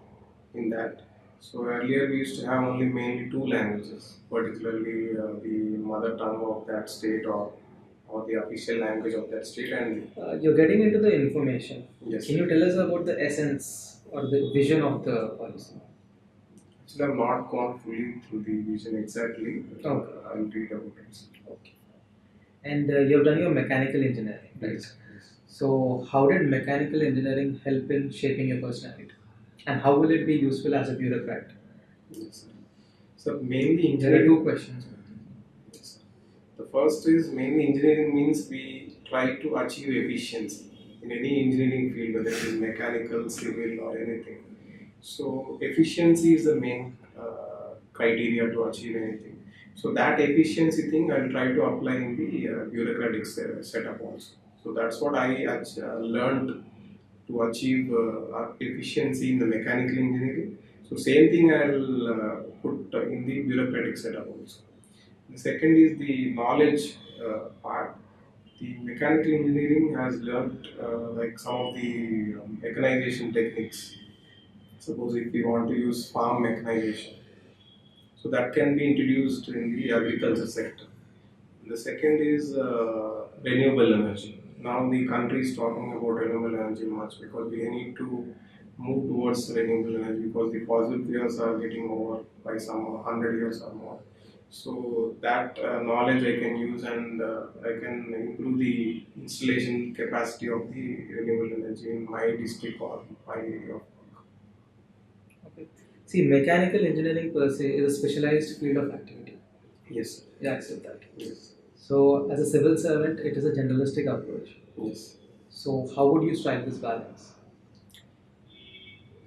in that. So earlier we used to have only mainly two languages, particularly the mother tongue of that state, or the official language of that state, and You're getting into the information. yes. Can you tell us about the essence or the vision of the policy? Actually, I've not gone fully through the vision exactly. Okay. I'll read about it. Okay. And you've done your mechanical engineering, right? Yes. So how did mechanical engineering help in shaping your personality? And how will it be useful as a bureaucrat? Yes. So mainly There are engineering. two questions. Yes. The first is mainly engineering means we try to achieve efficiency in any engineering field, whether it is mechanical, civil, or anything. So efficiency is the main criteria to achieve anything. So that efficiency thing I will try to apply in the bureaucratic setup also. So that's what I learned to achieve efficiency in the mechanical engineering. So same thing I will put in the bureaucratic setup also. The second is the knowledge part. The mechanical engineering has learned like some of the mechanization techniques. Suppose if we want to use farm mechanization, so that can be introduced in the agriculture sector. The second is renewable energy. Now the country is talking about renewable energy much, because we need to move towards renewable energy, because the fossil fuels are getting over by some 100 years or more. So that knowledge I can use, and I can improve the installation capacity of the renewable energy in my district or my area. Okay. See, mechanical engineering per se is a specialized field of activity. Yes. You accept that. Yes. So, as a civil servant, it is a generalistic approach. Yes. So, how would you strike this balance?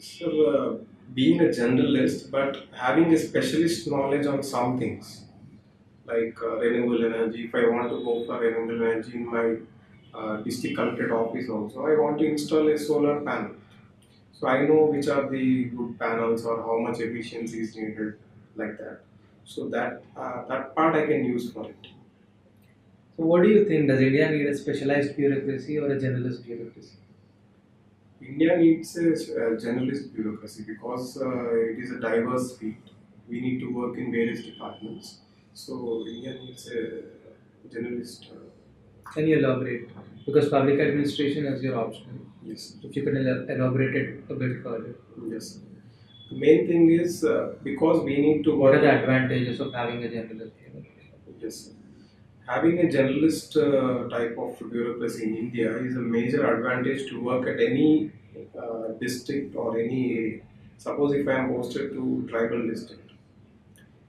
So, being a generalist, but having a specialist knowledge on some things, like renewable energy. If I want to go for renewable energy in my district collectorate office also, I want to install a solar panel. So I know which are the good panels or how much efficiency is needed, like that. So that part I can use for it. So what do you think? Does India need a specialized bureaucracy or a generalist bureaucracy? India needs a generalist bureaucracy because it is a diverse field. We need to work in various departments. So India needs a generalist. Can you elaborate? Because public administration is your option. Yes. If you can elaborate it a bit further. Yes. The main thing is because we need to What work. are the advantages of having a generalist bureaucracy? Yes. Having a generalist type of bureaucracy in India is a major advantage to work at any district or any area. Suppose if I am posted to tribal district,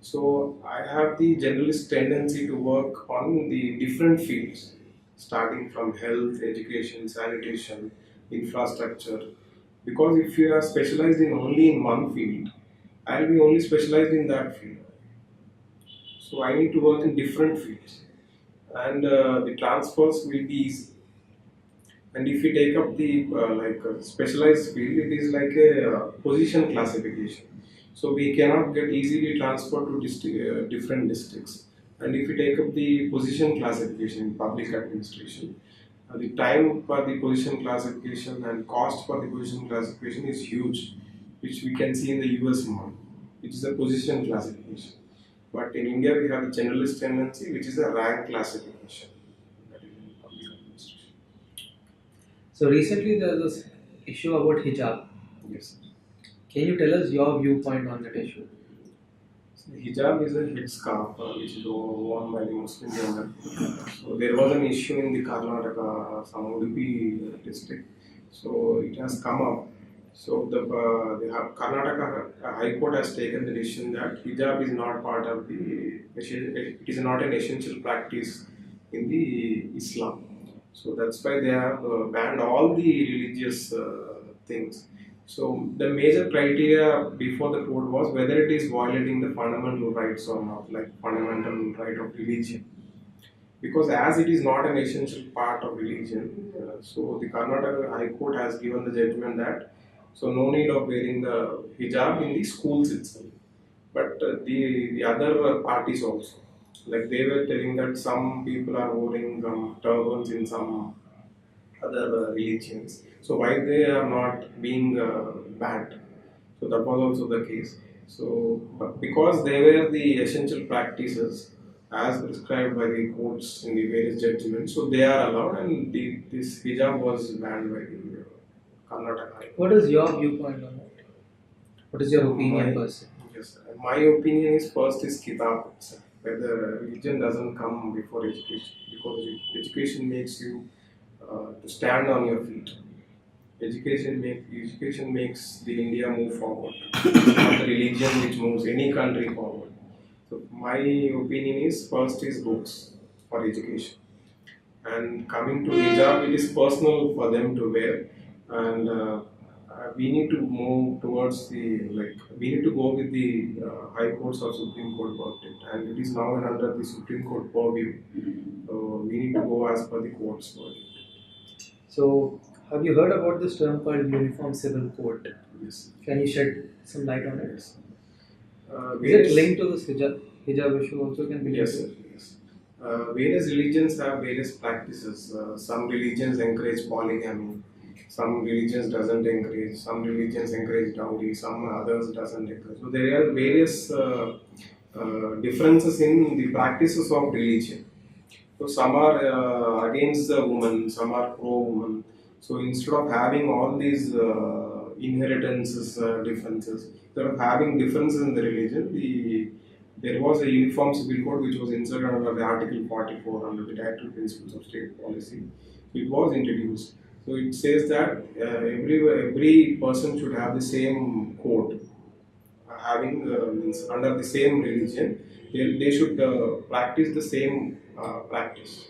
so I have the generalist tendency to work on the different fields, starting from health, education, sanitation, infrastructure. Because if you are specialized in only in one field, I'll be only specialized in that field. So I need to work in different fields, and the transfers will be easy. And if you take up the specialized field, it is like a position classification. So we cannot get easily transferred to different districts. And if you take up the position classification in public administration, the time for the position classification and cost for the position classification is huge, which we can see in the US model, which is a position classification. But in India, we have the generalist tendency, which is a rank classification. That is in public administration. So recently there was this issue about hijab. Yes. Can you tell us your viewpoint on that issue? So hijab is a headscarf which is worn by the Muslim women. So there was an issue in the Karnataka, some Udupi district. So it has come up. So the Karnataka High Court has taken the decision that hijab is not part of the, it is not an essential practice in the Islam. So that's why they have banned all the religious things. So the major criteria before the court was whether it is violating the fundamental rights or not, like fundamental right of religion. Because as it is not an essential part of religion, so the Karnataka High Court has given the judgment that so no need of wearing the hijab in the schools itself. But the other parties also, like they were telling that some people are wearing turbans in some other religions. So why they are not being banned? So that was also the case. So but because they were the essential practices as prescribed by the courts in the various judgments, so they are allowed, and this hijab was banned by the Karnataka High Court. What is your viewpoint on that? What is your opinion per se? Yes, my opinion is first is kitab itself, whether religion doesn't come before education, because education makes you to stand on your feet. Education makes the India move forward, not the religion which moves any country forward. So my opinion is first is books for education, and coming to hijab, it is personal for them to wear, and we need to move towards the we need to go with the High Courts or Supreme Court verdict, and it is now under the Supreme Court purview. So we need to go as per the court's verdict. So, have you heard about this term called Uniform Civil Code? Yes. Can you shed some light on it? Yes. Is it linked to this hijab issue also? Can be linked Yes. to it? Yes. Various religions have various practices. Some religions encourage polygamy. Some religions doesn't encourage. Some religions encourage dowry. Some others doesn't encourage. So there are various differences in the practices of religion. So some are against the woman, some are pro-woman. So instead of having all these inheritances differences, instead of having differences in the religion, there was a uniform civil code which was inserted under the Article 44 under the Directive Principles of State Policy. It was introduced. So it says that every person should have the same code, having means under the same religion, they should practice the same practice.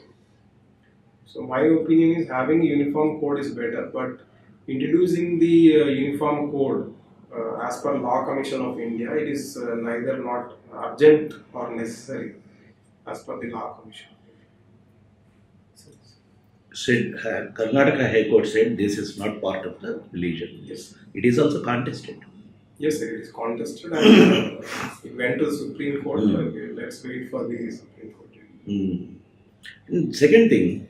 So my opinion is having a uniform code is better, but introducing the uniform code as per Law Commission of India, it is neither not urgent or necessary as per the Law Commission. Said Karnataka High Court said this is not part of the religion. Yes. It is also contested. Yes, it is contested and it went to the Supreme Court. Let's wait for the Supreme Court. And second thing,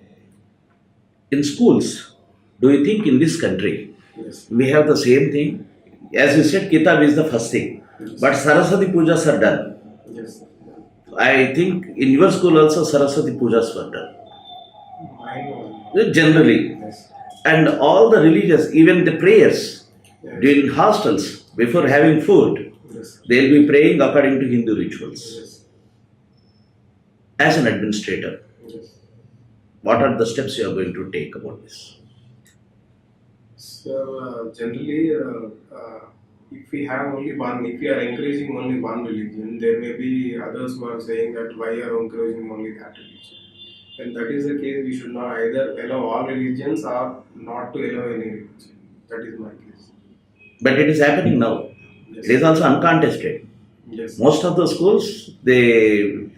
in schools, do you think in this country Yes. we have the same thing? As you said, Kitab is the first thing, Yes. but Saraswati Pujas are done. Yes. I think in your school also Saraswati Pujas were done. Mine was. Generally, Yes. and all the religious, even the prayers Yes. during hostels before having food, Yes. they'll be praying according to Hindu rituals. Yes. As an administrator, Yes. what are the steps you are going to take about this? So generally, if we have only one, if we are encouraging only one religion, there may be others who are saying that why are you encouraging only that religion. When that is the case, we should not either allow all religions or not to allow any religion. That is my case. But it is happening now. Yes. It is also uncontested. Yes. Most of the schools, they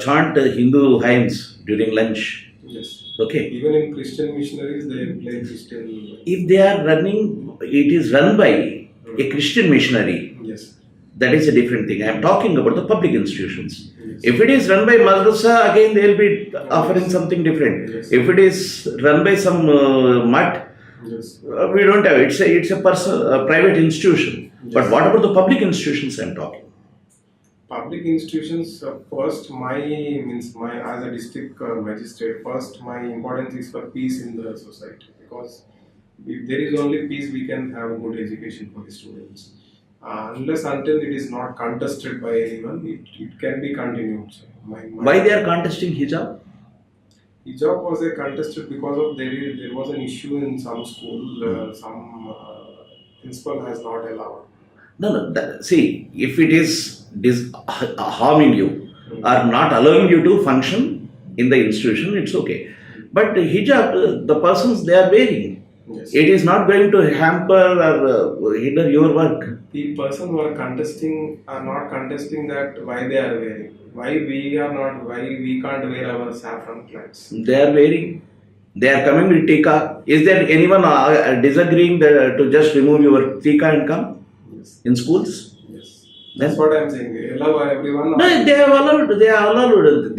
chant Hindu hymns during lunch. Yes. Okay. Even in Christian missionaries, they play Christian. If they are running, it is run by a Christian missionary. Yes. That is a different thing. I am talking about the public institutions. Yes. If it is run by madrasa, again they will be offering something different. Yes. If it is run by some mutt, Yes. we don't have it. It's a personal, private institution. Yes. But what about the public institutions I am talking? Public institutions, first my as a district magistrate, first my importance is for peace in the society, because if there is only peace, we can have good education for the students. Unless until it is not contested by anyone, it can be continued. Why they are contesting hijab? Hijab was a contested because of there was an issue in some school, some principal has not allowed. No. See, if it is harming you or not allowing you to function in the institution, it's okay. But hijab, the persons they are wearing, Yes. it is not going to hamper or hinder your work. The person who are contesting are not contesting that why they are wearing. Why we can't wear our saffron clothes. They are wearing. They are coming with tika. Is there anyone disagreeing to just remove your tika and come Yes. in schools? Yes. Then- That's what I am saying. Allow everyone. No, they have allowed. They are allowed.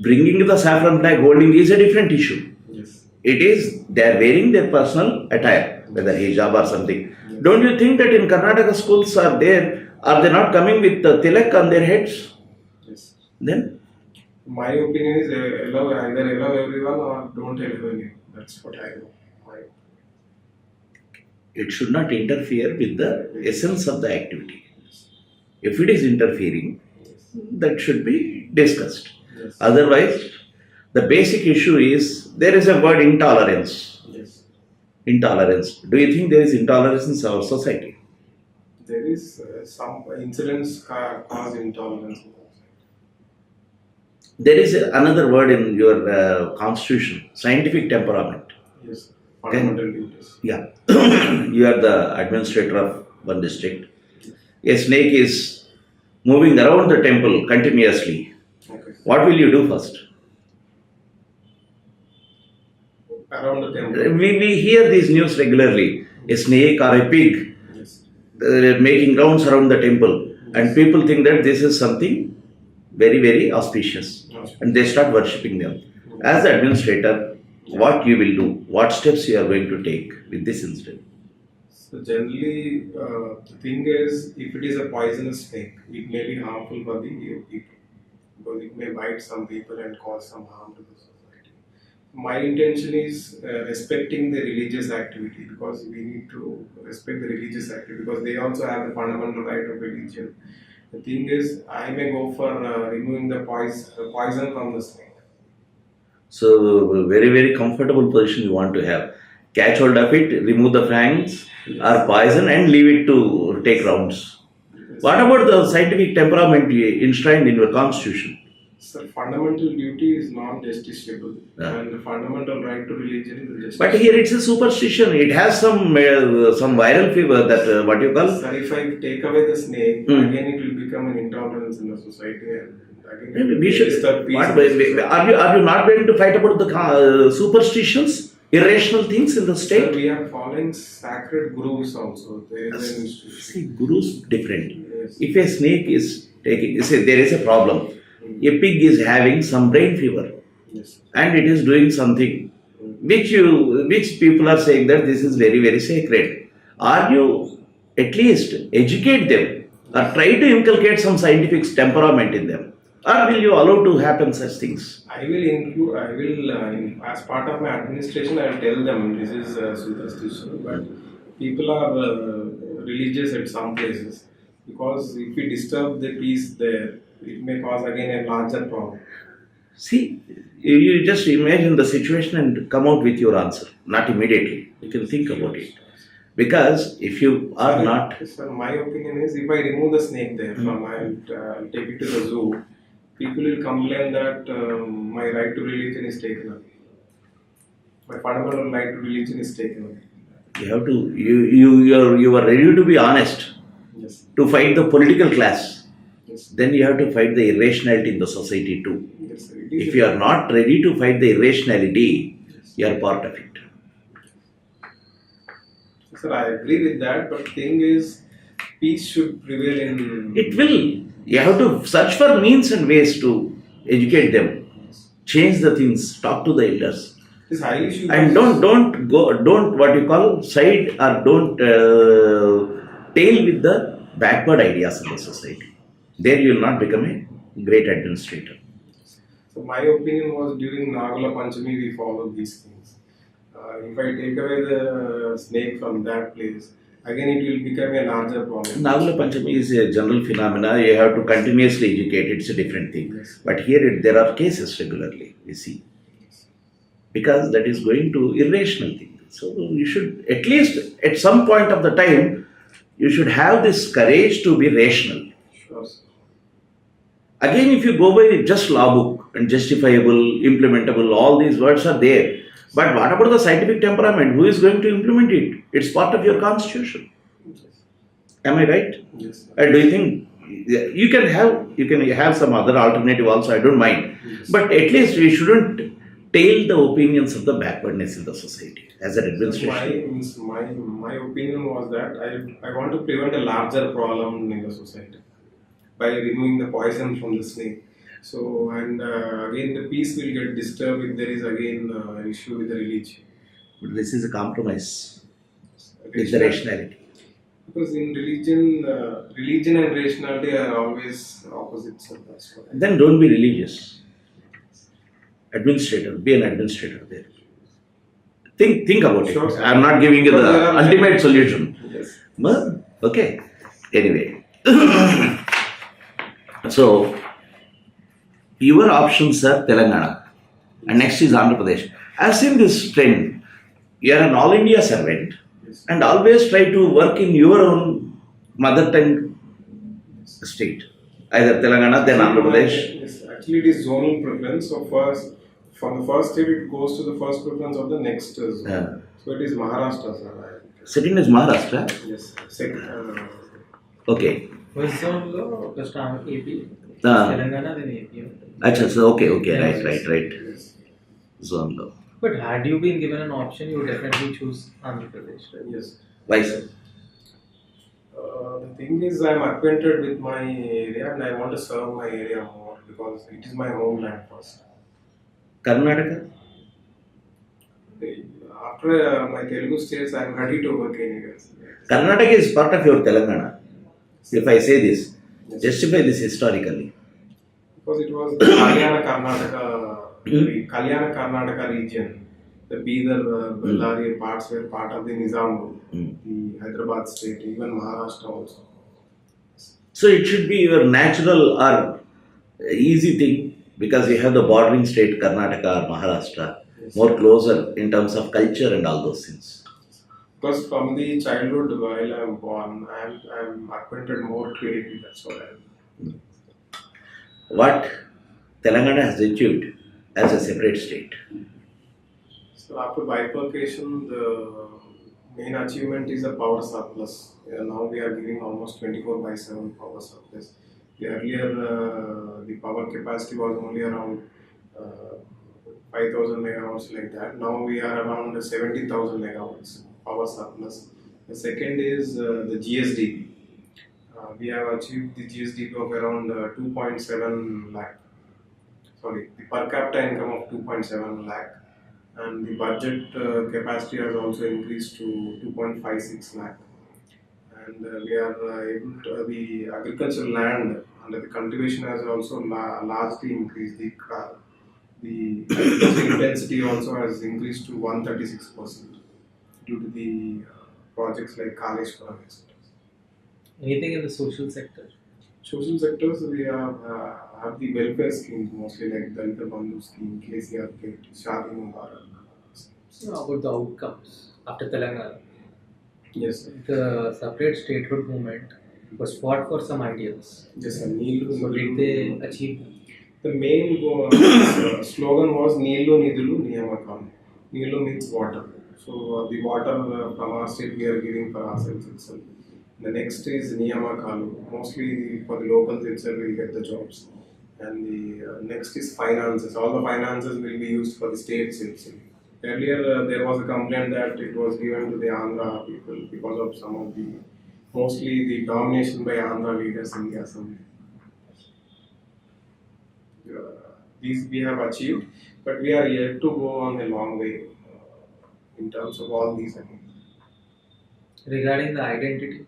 Bringing the saffron flag holding is a different issue. Yes. It is they are wearing their personal attire, whether hijab or something. Yes. Don't you think that in Karnataka schools are they not coming with the tilak on their heads? Yes. Then My opinion is either allow everyone or don't allow anyone. That's what I know. it should not interfere with the essence of the activity. If it is interfering, that should be discussed. Yes. Otherwise, the basic issue is there is a word intolerance. Yes. Intolerance. Do you think there is intolerance in our society? There is some incidents cause intolerance. There is another word in your constitution, scientific temperament. Yes. Fundamental duties. Yeah. You are the administrator of one district. A snake is moving around the temple continuously. Okay. What will you do first? Around the temple. We hear these news regularly. A snake or a pig Yes. making rounds around the temple, and people think that this is something very, very auspicious, and they start worshipping them. As the administrator, what you will do? What steps you are going to take with this incident? So generally, the thing is, if it is a poisonous snake, it may be harmful for the people, because it may bite some people and cause some harm to the society. My intention is respecting the religious activity, because we need to respect the religious activity, because they also have the fundamental right of religion. The thing is, I may go for removing the poison from the snake. So, very, very comfortable position you want to have. Catch hold of it, remove the fangs or poison, and leave it to take rounds. What about the scientific temperament enshrined in your constitution? So fundamental duty is non-justiciable, Yeah. and the fundamental right to religion is justiciable. But here it's a superstition. It has some viral fever that what you call. Sir, if I take away the snake, again it will become an intolerance in the society, and again it will We should. disturb peace. What, are you not going to fight about the superstitions, irrational things in the Sir, state? we are following sacred gurus also. There is an institution. See, gurus different. Yes. If a snake is taking, say there is a problem. A pig is having some brain fever, Yes. and it is doing something which people are saying that this is very, very sacred. Are you at least educate them or try to inculcate some scientific temperament in them, or will you allow to happen such things? I will as part of my administration, I will tell them this is superstition, but people are religious at some places, because if we disturb the peace there, it may cause again a larger problem. See, you just imagine the situation and come out with your answer, not immediately. You can think about it. Because if you are Sir, not. Sir, my opinion is if I remove the snake there from, I'll take it to the zoo, people will complain that my right to religion is taken away. My fundamental right to religion is taken away. You have to, you are ready to be honest, Yes. to fight the political class. Yes. Then you have to fight the irrationality in the society too. Yes, sir. It is If you are not ready to fight the irrationality, you are part of it. Sir, I agree with that, but thing is, peace should prevail in. It will. You have to search for means and ways to educate them, change the things, talk to the elders, This high issue. and don't what you call side or don't tail with the backward ideas in the society. There you will not become a great administrator. So my opinion was during Nagala Panchami we followed these things. If I take away the snake from that place, again it will become a larger problem. Nagala Panchami is a general phenomena. You have to continuously educate. It's a different thing. Yes. But here there are cases regularly. We see, because that is going to irrational thing. So you should at least at some point of the time you should have this courage to be rational. Sure, sir. Again, if you go by just law book and justifiable, implementable, all these words are there. But what about the scientific temperament? Who is going to implement it? It's part of your constitution. Yes. Am I right? Yes, sir. And do you think you can have some other alternative also? I don't mind. Yes. But at least we shouldn't tail the opinions of the backwardness in the society as an administration. My opinion was that I want to prevent a larger problem in the society by removing the poison from the snake. So, and again the peace will get disturbed if there is again an issue with the religion. But this is a compromise with the rationality. Because in religion and rationality are always opposites. So that's what Then don't be religious. Administrator, be an administrator there. Think about it. Sure, sir. I'm not giving you But the there are ultimate many- solution. Yes. Well, okay. Anyway. So, your options are Telangana and next is Andhra Pradesh. I've seen this trend. You are an all India servant Yes. and always try to work in your own mother tongue state. Either Telangana, then Andhra Pradesh. Yes, actually it is zonal preference. So first, from the first state it goes to the first preference of the next zone. Yeah. So it is Maharashtra, sir. Second is Maharashtra. Yes. Second. Okay. First zone lo first AP. Ah. Telangana then AP. Achha, so okay, Yes. right. Yes. Zone law. But had you been given an option, you would definitely choose Andhra Pradesh, right? Yes. Why so? The thing is, I am acquainted with my area and I want to serve my area more because it is my homeland first. Karnataka? After my Telugu states, I am ready to work anywhere. Karnataka is part of your Telangana. If I say this, Yes. justify this historically. Because it was the Kalyana Karnataka region. The Bidar, Bellary parts were part of the Nizam, the Hyderabad state, even Maharashtra also. So it should be your natural or easy thing because you have the bordering state Karnataka or Maharashtra Yes. more closer in terms of culture and all those things. Because from the childhood while I am born, I am acquainted more to it. That's what I am. What Telangana has achieved as a separate state? So after bifurcation, the main achievement is a power surplus. Now we are giving almost 24/7 power surplus. Earlier, the power capacity was only around 5,000 megawatts like that. Now we are around 70,000 megawatts power surplus. The second is the GSDP. We have achieved the GSDP of around 2.7 lakh. Sorry, the per capita income of 2.7 lakh. And the budget capacity has also increased to 2.56 lakh. And we are able to, the agricultural land under the cultivation has also largely increased. The agricultural intensity also has increased to 136% due to the projects like Kaleshwaram, etc. Anything in the social sector? Social sectors, we have the welfare schemes, mostly like Dalita Bandhu scheme, KCR Kit, Shadi Mubarak. So about the outcomes after Telangana, Yes, sir. the separate statehood movement was fought for some ideals. Yes, sir. Neelu, So did they achieve? the main slogan was Neelu Nidulu Niyamakalu. Neelu means water. So the water from our state we are giving for ourselves itself. The next is Niyamakalu. Mostly for the locals itself will get the jobs. And the next is finances. All the finances will be used for the states itself. Earlier there was a complaint that it was given to the Andhra people because of some of the, mostly the domination by Andhra leaders in the assembly. These we have achieved, but we are yet to go on a long way in terms of all these. Regarding the identity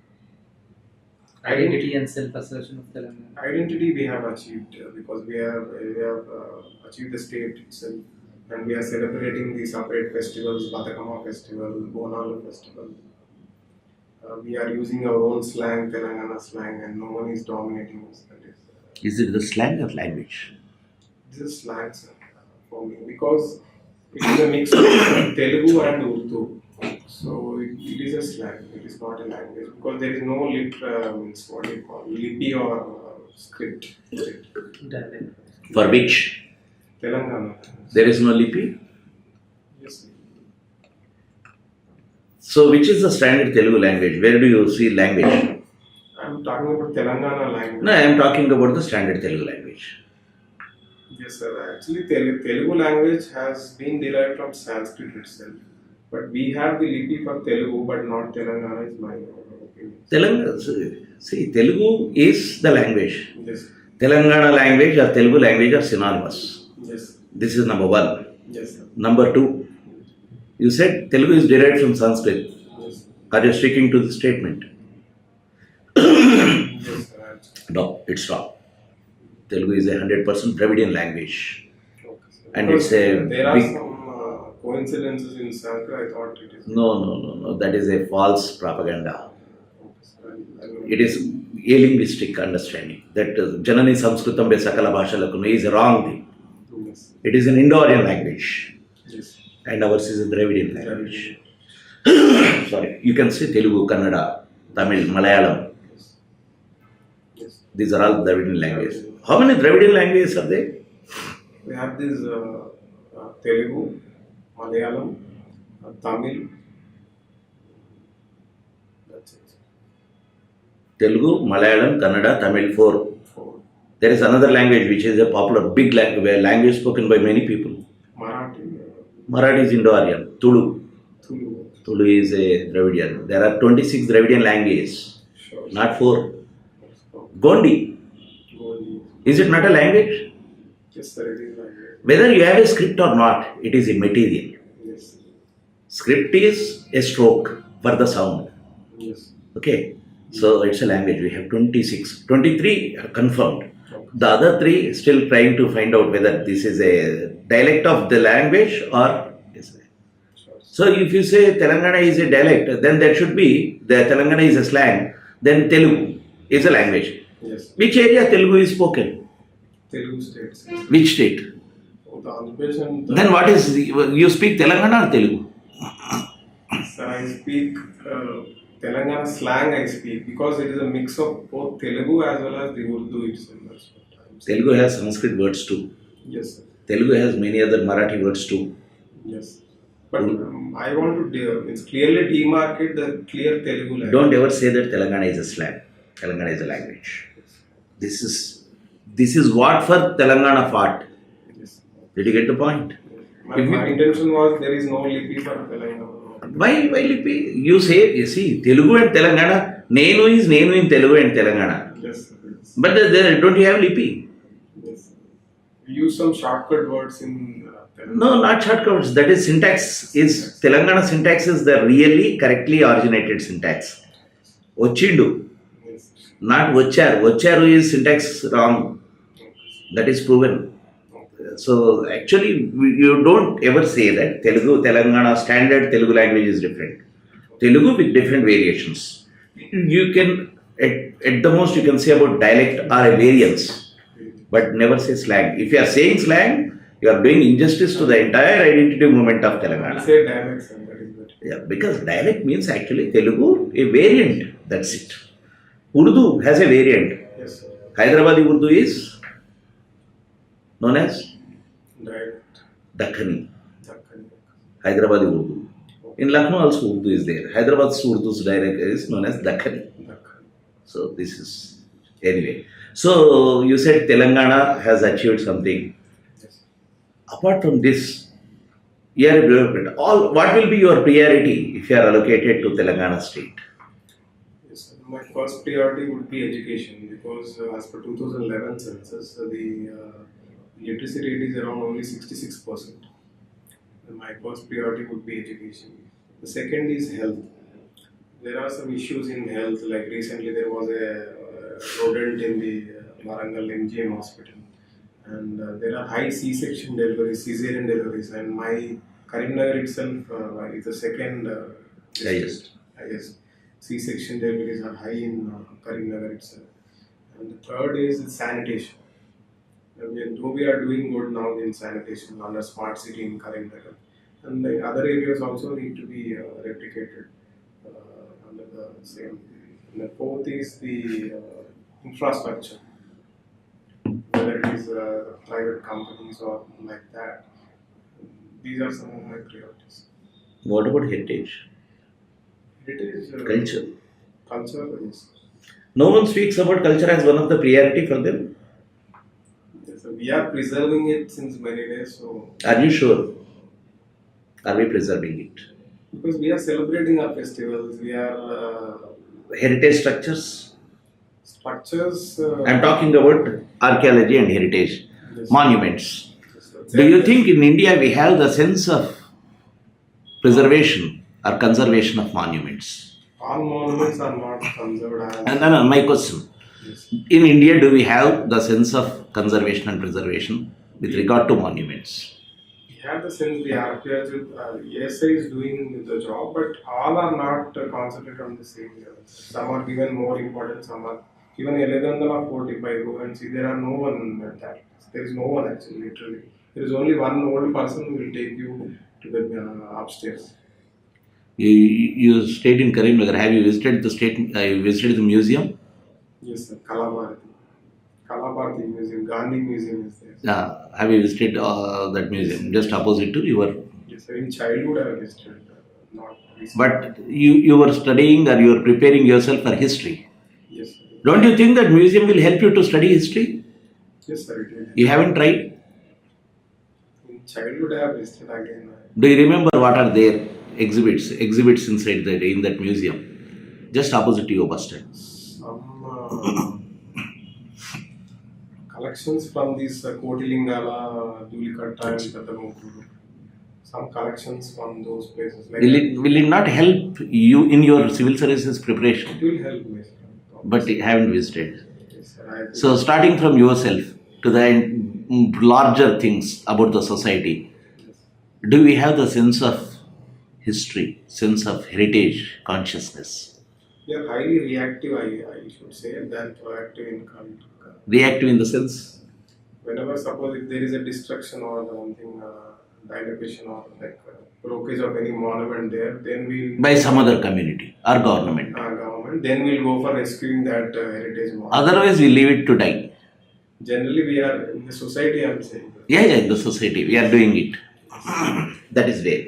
and self-assertion of Telangana. Identity we have achieved because we have achieved the state itself, and we are celebrating the separate festivals, Batakama festival, Bonalu festival. We are using our own slang, Telangana slang, and no one is dominating us. That Is it the slang or language? this is slang, sir, for me, because it is a mix of Telugu and Urdu. So it is a slang, it is not a language, because there is no means what do you call, lipi or script. Dialect. For which? Telangana. There is no lipi? Yes, sir. So which is the standard Telugu language? Where do you see language? I am talking about Telangana language. No, I am talking about the standard Telugu language. Yes, sir. Actually, Telugu language has been derived from Sanskrit itself. But we have the lipi for Telugu, but not Telangana, is my opinion. Telugu is the language. Yes, Telangana language or Telugu language are synonymous. yes, This is number one. yes, sir. Number two, you said Telugu is derived from Sanskrit. Yes, Are you sticking to the statement? yes, sir. No, it's not. Telugu is a 100% Dravidian language. Okay, sir. And Because it's a there are big- some coincidences in Sanskrit. I thought it is. No. That is a false propaganda. Okay, sir. I It is a linguistic understanding that Janani Sanskritam be Sakala Bhashalakunu is a wrong thing. Yes, It is an Indo-Aryan language, yes. and ours is a Dravidian language. Sorry, you can say Telugu, Kannada, Tamil, Malayalam. Yes. These are all Dravidian languages. How many Dravidian languages are there? We have this Telugu, Malayalam, Tamil. That's it. Telugu, Malayalam, Kannada, Tamil, 4. Four. There is another language which is a popular big language spoken by many people. Marathi, Marathi is Indo-Aryan. Tulu. Tulu. Tulu is a Dravidian. There are 26 Dravidian languages, Sure. not 4. Gondi. Goli. Is it not a language? Yes, sir. It is like that. Whether you have a script or not, it is immaterial. Yes. Script is a stroke for the sound. Yes. Okay. So it's a language. We have 26. 23 are confirmed. The other 3 still trying to find out whether this is a dialect of the language or is a. Sure. So if you say Telangana is a dialect, then there should be the Telangana is a slang. Then Telugu is a language. Yes. Which area Telugu is spoken? Telugu states. Which state? Oh, the Andhra Pradesh and Then what is you speak Telangana or Telugu? Sir, I speak Telangana slang. I speak because it is a mix of both Telugu as well as the Urdu itself. That's what I'm saying. Telugu has Sanskrit words too. Yes, sir. Telugu has many other Marathi words too. Yes. But I want to it's clearly demarcate the clear Telugu language. Don't ever say that Telangana is a slang. Telangana is a language. This is what for Telangana fought. Yes. Did you get the point? My intention was there is no lipi for Telangana. Why lipi? You see, Telugu and Telangana, Nenu is Nenu in Telugu and Telangana. Yes. Yes. But there don't you have lipi? Yes. We use some shortcut words in Telugu. No, not shortcuts. That is syntax. Telangana syntax is the really correctly originated syntax. Ochindu, Yes. not vacharu. Vacharu is syntax wrong. That is proven. So actually, you don't ever say that Telangana standard Telugu language is different. Telugu with different variations. You can at the most you can say about dialect or a variance, but never say slang. If you are saying slang, you are doing injustice to the entire identity movement of I Telangana. say dialects and that is better. Yeah, because dialect means actually Telugu a variant. That's it. Urdu has a variant. Yes, sir. Hyderabadi Urdu is known as Dialect. Dakhani. Dakkani. Hyderabadi Urdu. In Lucknow also Urdu is there. Hyderabad's Urdu's dialect is known as Dakhani. Dakkani. So this is anyway. So you said Telangana has achieved something. Yes. Apart from this, you are a bureaucrat. What will be your priority if you are allocated to Telangana state? Yes, sir. My first priority would be education because as per 2011 census, the literacy rate is around only 66%. And my first priority would be education. The second is health. There are some issues in health, like recently there was a rodent in the Warangal MGM hospital, and there are high C-section deliveries, cesarean deliveries, and my Karimnagar itself is the second highest C-section deliveries are high in Karimnagar itself. And the third is sanitation. Though we are doing good now in sanitation under smart city in Karimnagar, and the other areas also need to be replicated under the same. And the fourth is the infrastructure, whether it is private companies or like that. These are some of my priorities. What about heritage? It is Culture. culture, yes. No one speaks about culture as one of the priority for them. Yes, so we are preserving it since many days. So Are you sure? Are we preserving it? because we are celebrating our festivals, we are Heritage structures? structures. I'm talking about archaeology and heritage. Yes. Monuments. Yes, Do you think in India we have the sense of preservation or conservation of monuments? all monuments are not conserved as No, my question. yes. In India, do we have the sense of conservation and preservation with regard to monuments? We have the sense the archaeology ASI is doing the job, but all are not concentrated on the same level. Some are given more importance, some are given Elegandala Fort. If I go and see, there are no one at that. There is no one actually, literally. There is only one old person who will take you to the upstairs. You stayed in Karimnagar. Have you visited the visited the museum? Yes, sir. Kalabharati Museum, Gandhi Museum is there. Have you visited that museum? Just opposite to your. Yes, sir. In childhood I visited, not recently. But you were studying or you were preparing yourself for history. Yes, sir. Don't you think that museum will help you to study history? Yes, sir. It will. You haven't tried? In childhood I have visited again. Do you remember what are there exhibits inside in that museum? Just opposite to your bus stand. Some collections from these Kotilingala, Dulikatta and Katamukuru. Some collections from those places. Like Will it not help you in your civil services preparation? it will help me, sir. But you haven't visited. Yes, sir. So starting from yourself to the larger things about the society, do we have the sense of history, sense of heritage, consciousness? We are highly reactive, I should say, than proactive in Reactive in the sense? whenever suppose if there is a destruction or something, dilapidation or like blockage of any monument there, then we'll By some other community or government. government, then we'll go for rescuing that heritage monument. Otherwise, we leave it to die. Generally, we are in the society, I would say. Yeah, in the society, we are doing it. That is there.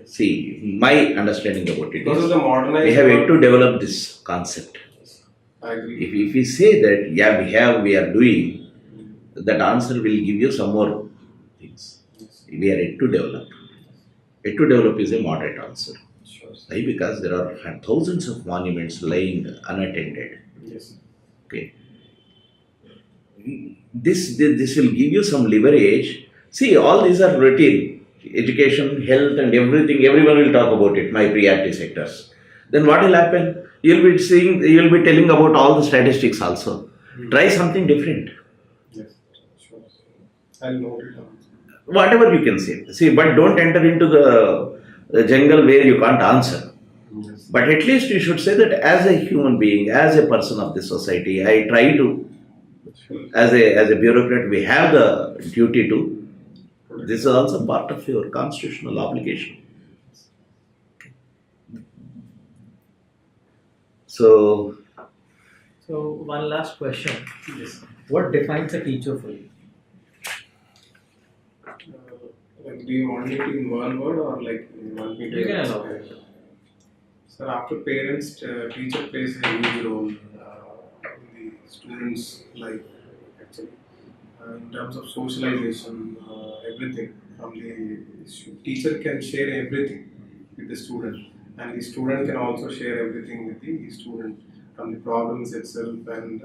See, my understanding about it Because of is, the modernized we have yet to world, develop this concept. I agree. If we say that, yeah, we are doing, that answer will give you some more things. We are yet to develop. Yet to develop is a moderate answer. Sure. Why? Because there are thousands of monuments lying unattended. Yes. Okay. This will give you some leverage. See, all these are routine. Education, health, and everything. Everyone will talk about it. My priority sectors. Then what will happen? You'll be telling about all the statistics also. Try something different. Yes. Sure. I'll note it down. Whatever you can say. See, but don't enter into the jungle where you can't answer. Yes. But at least you should say that as a human being, as a person of this society, I try to, Sure. as a bureaucrat, we have the duty to. This is also part of your constitutional obligation. So, one last question. Yes. What defines a teacher for you? Like, do you want me to in one word or like you want me to? You can elaborate. Sir, after parents, teacher plays a huge role in the students' life. Actually, in terms of socialization, everything from the teacher can share everything with the student, and the student can also share everything with the student from the problems itself. And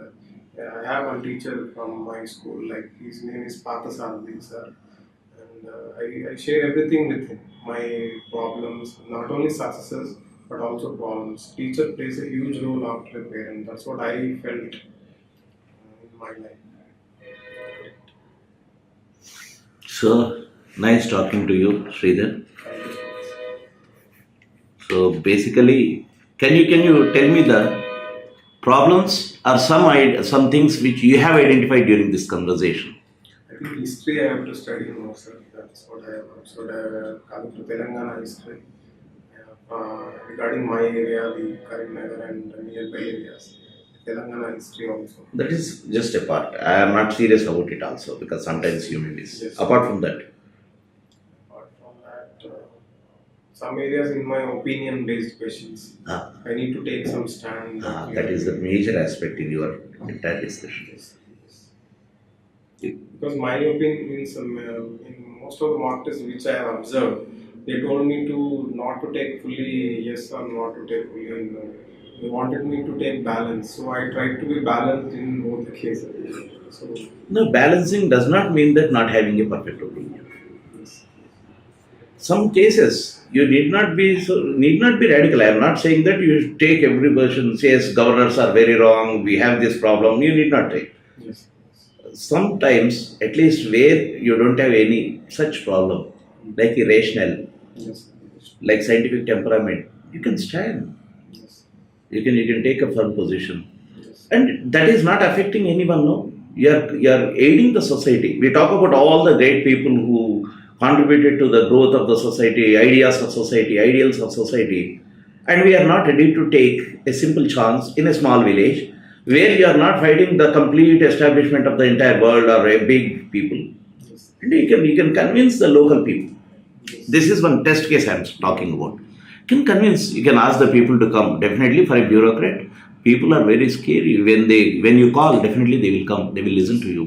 I have one teacher from my school, like his name is Pathasarthi sir. And I share everything with him, my problems, not only successes but also problems. Teacher plays a huge role after a parent. That's what I felt in my life. so nice talking to you, Sridhar. So basically, can you tell me the problems or some things which you have identified during this conversation? I think history I have to study more, sir. That's what I have. So coming to Telangana history, regarding my area, the Karimnagar and nearby areas, Telangana history also. That is just a part. I am not serious about it also because sometimes you may miss. Yes. Apart from that, Apart from that, some areas in my opinion-based questions, I need to take some stand. that is the major aspect in your entire discussion. Yes. Because my opinion means in most of the mock tests which I have observed, they told me to not to take fully yes or not to take fully no. They wanted me to take balance, so I tried to be balanced in both the cases. So No, balancing does not mean that not having a perfect opinion. yes. Some cases you need not be radical. I am not saying that you should take every version. Says governors are very wrong. We have this problem. You need not take. Yes. Sometimes, at least where you don't have any such problem, like irrational, Yes. like scientific temperament, you can stand. Yes. You can take a firm position, Yes. and that is not affecting anyone. No, you are aiding the society. We talk about all the great people who contributed to the growth of the society, ideas of society, ideals of society, and we are not ready to take a simple chance in a small village where you are not fighting the complete establishment of the entire world or a big people. Yes. And you can convince the local people. Yes. This is one test case I am talking about. You can ask the people to come. Definitely for a bureaucrat, people are very scary. When you call, definitely they will come. They will listen to you.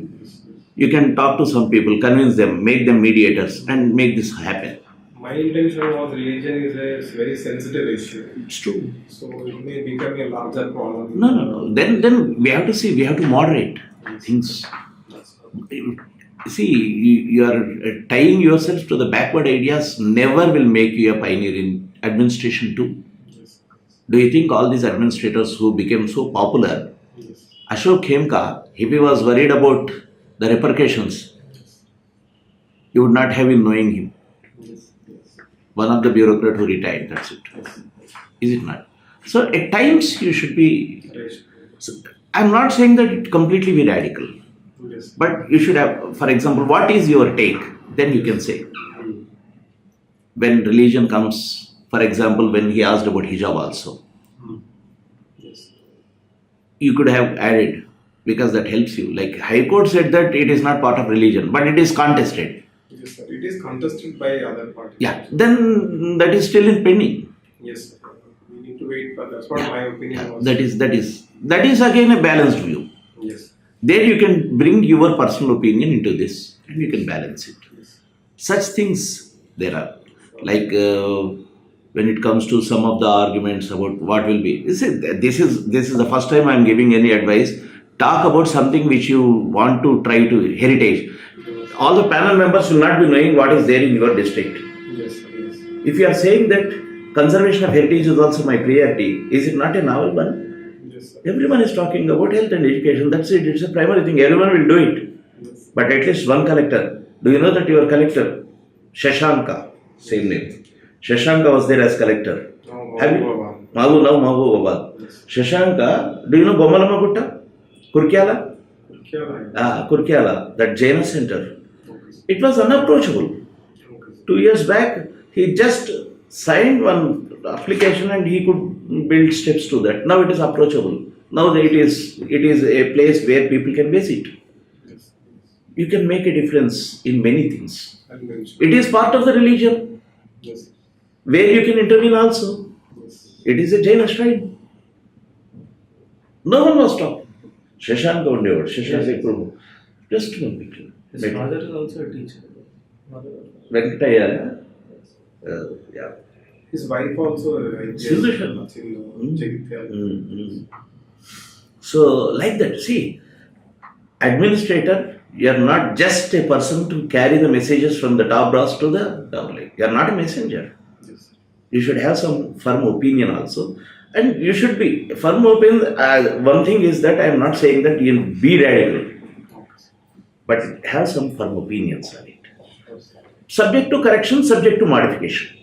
You can talk to some people, convince them, make them mediators, and make this happen. My intention was religion is a very sensitive issue, It's true. so it may become a larger problem. No. Then we have to see. We have to moderate things. That's See, you are tying yourself to the backward ideas. Never will make you a pioneer in administration too. yes. Do you think all these administrators who became so popular, Yes. Ashok Khemka, if he was worried about the repercussions, you would not have been knowing him. Yes. Yes. One of the bureaucrats who retired, that's it. Yes. Is it not? So at times you should be. Right. So, I'm not saying that it completely be radical, Yes. but you should have, for example, what is your take? Then you can say. When religion comes, for example, when he asked about hijab also, Yes. you could have added because that helps you. Like High Court said that it is not part of religion, but it is contested. Yes, sir. It is contested by other parties. Yeah, then that is still in pending. Yes, sir. We need to wait for that's what my opinion was. That is again a balanced view. Yes. There you can bring your personal opinion into this and you can balance it. Yes. Such things there are. Like when it comes to some of the arguments about what will be. This is the first time I am giving any advice. Talk about something which you want to try to heritage. All the panel members will not be knowing what is there in your district. Yes, sir. Yes. If you are saying that conservation of heritage is also my priority, is it not a novel one? Yes, sir. Everyone is talking about health and education. That's it. It's a primary thing. Everyone will do it. Yes. But at least one collector. Do you know that your collector, Shashanka, same name. Shashanka was there as collector. No, Have you? Mahbubabad. Yes. Shashanka, do you know Bomalama Gutta? Kurkyala? Okay. Kurkyala, that Jaina center. Okay. It was unapproachable. Okay. 2 years back, he just signed one application and he could build steps to that. Now it is approachable. Now it is a place where people can visit. Yes. You can make a difference in many things. I'll mention. It is part of the religion Yes. where you can intervene also. Yes. It is a Jaina shrine. No one was stopped. Shashanka Undevad, Shashanka Prabhu. Just one picture. His father is also a teacher. Venkataya. Yeah. His wife also. Sridhar Sharma. So, like that, see, administrator, you are not just a person to carry the messages from the top brass to the down line. You are not a messenger. Yes. You should have some firm opinion also. And you should be firm opinion. One thing is that I am not saying that you will be radical, but have some firm opinions on it. Subject to correction, subject to modification.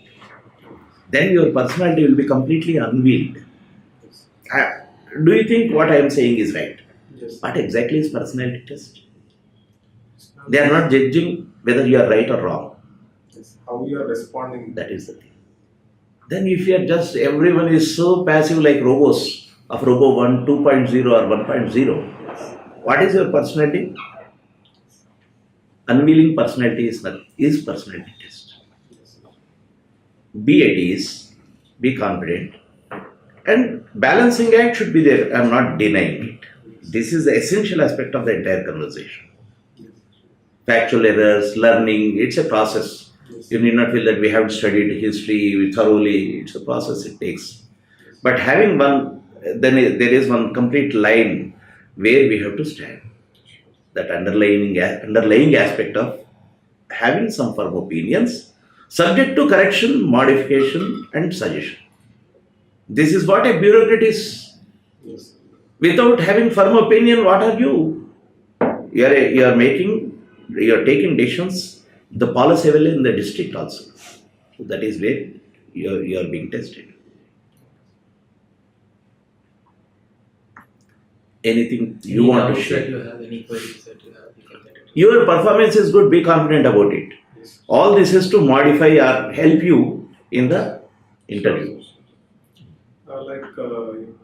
Then your personality will be completely unveiled. Do you think what I am saying is right? Yes. What exactly is personality test? They are not judging whether you are right or wrong. Yes. How you are responding. That is the thing. Then if you are just, everyone is so passive like robots of Robo 1, 2.0 or 1.0. What is your personality? Unveiling personality is personality test. Be at ease, be confident, and balancing act should be there. I am not denying it. This is the essential aspect of the entire conversation. Factual errors, learning, it's a process. You need not feel that we have studied history thoroughly. It's a process it takes. But having one, then there is one complete line where we have to stand. That underlying aspect of having some firm opinions, subject to correction, modification, and suggestion. This is what a bureaucrat is. Yes. Without having firm opinion, what are you? You are taking decisions. The policy level in the district also. So that is where you are being tested. Anything you want to share? You have any queries that you have, you can get it. Your performance is good, be confident about it. Yes. All this is to modify or help you in the interview.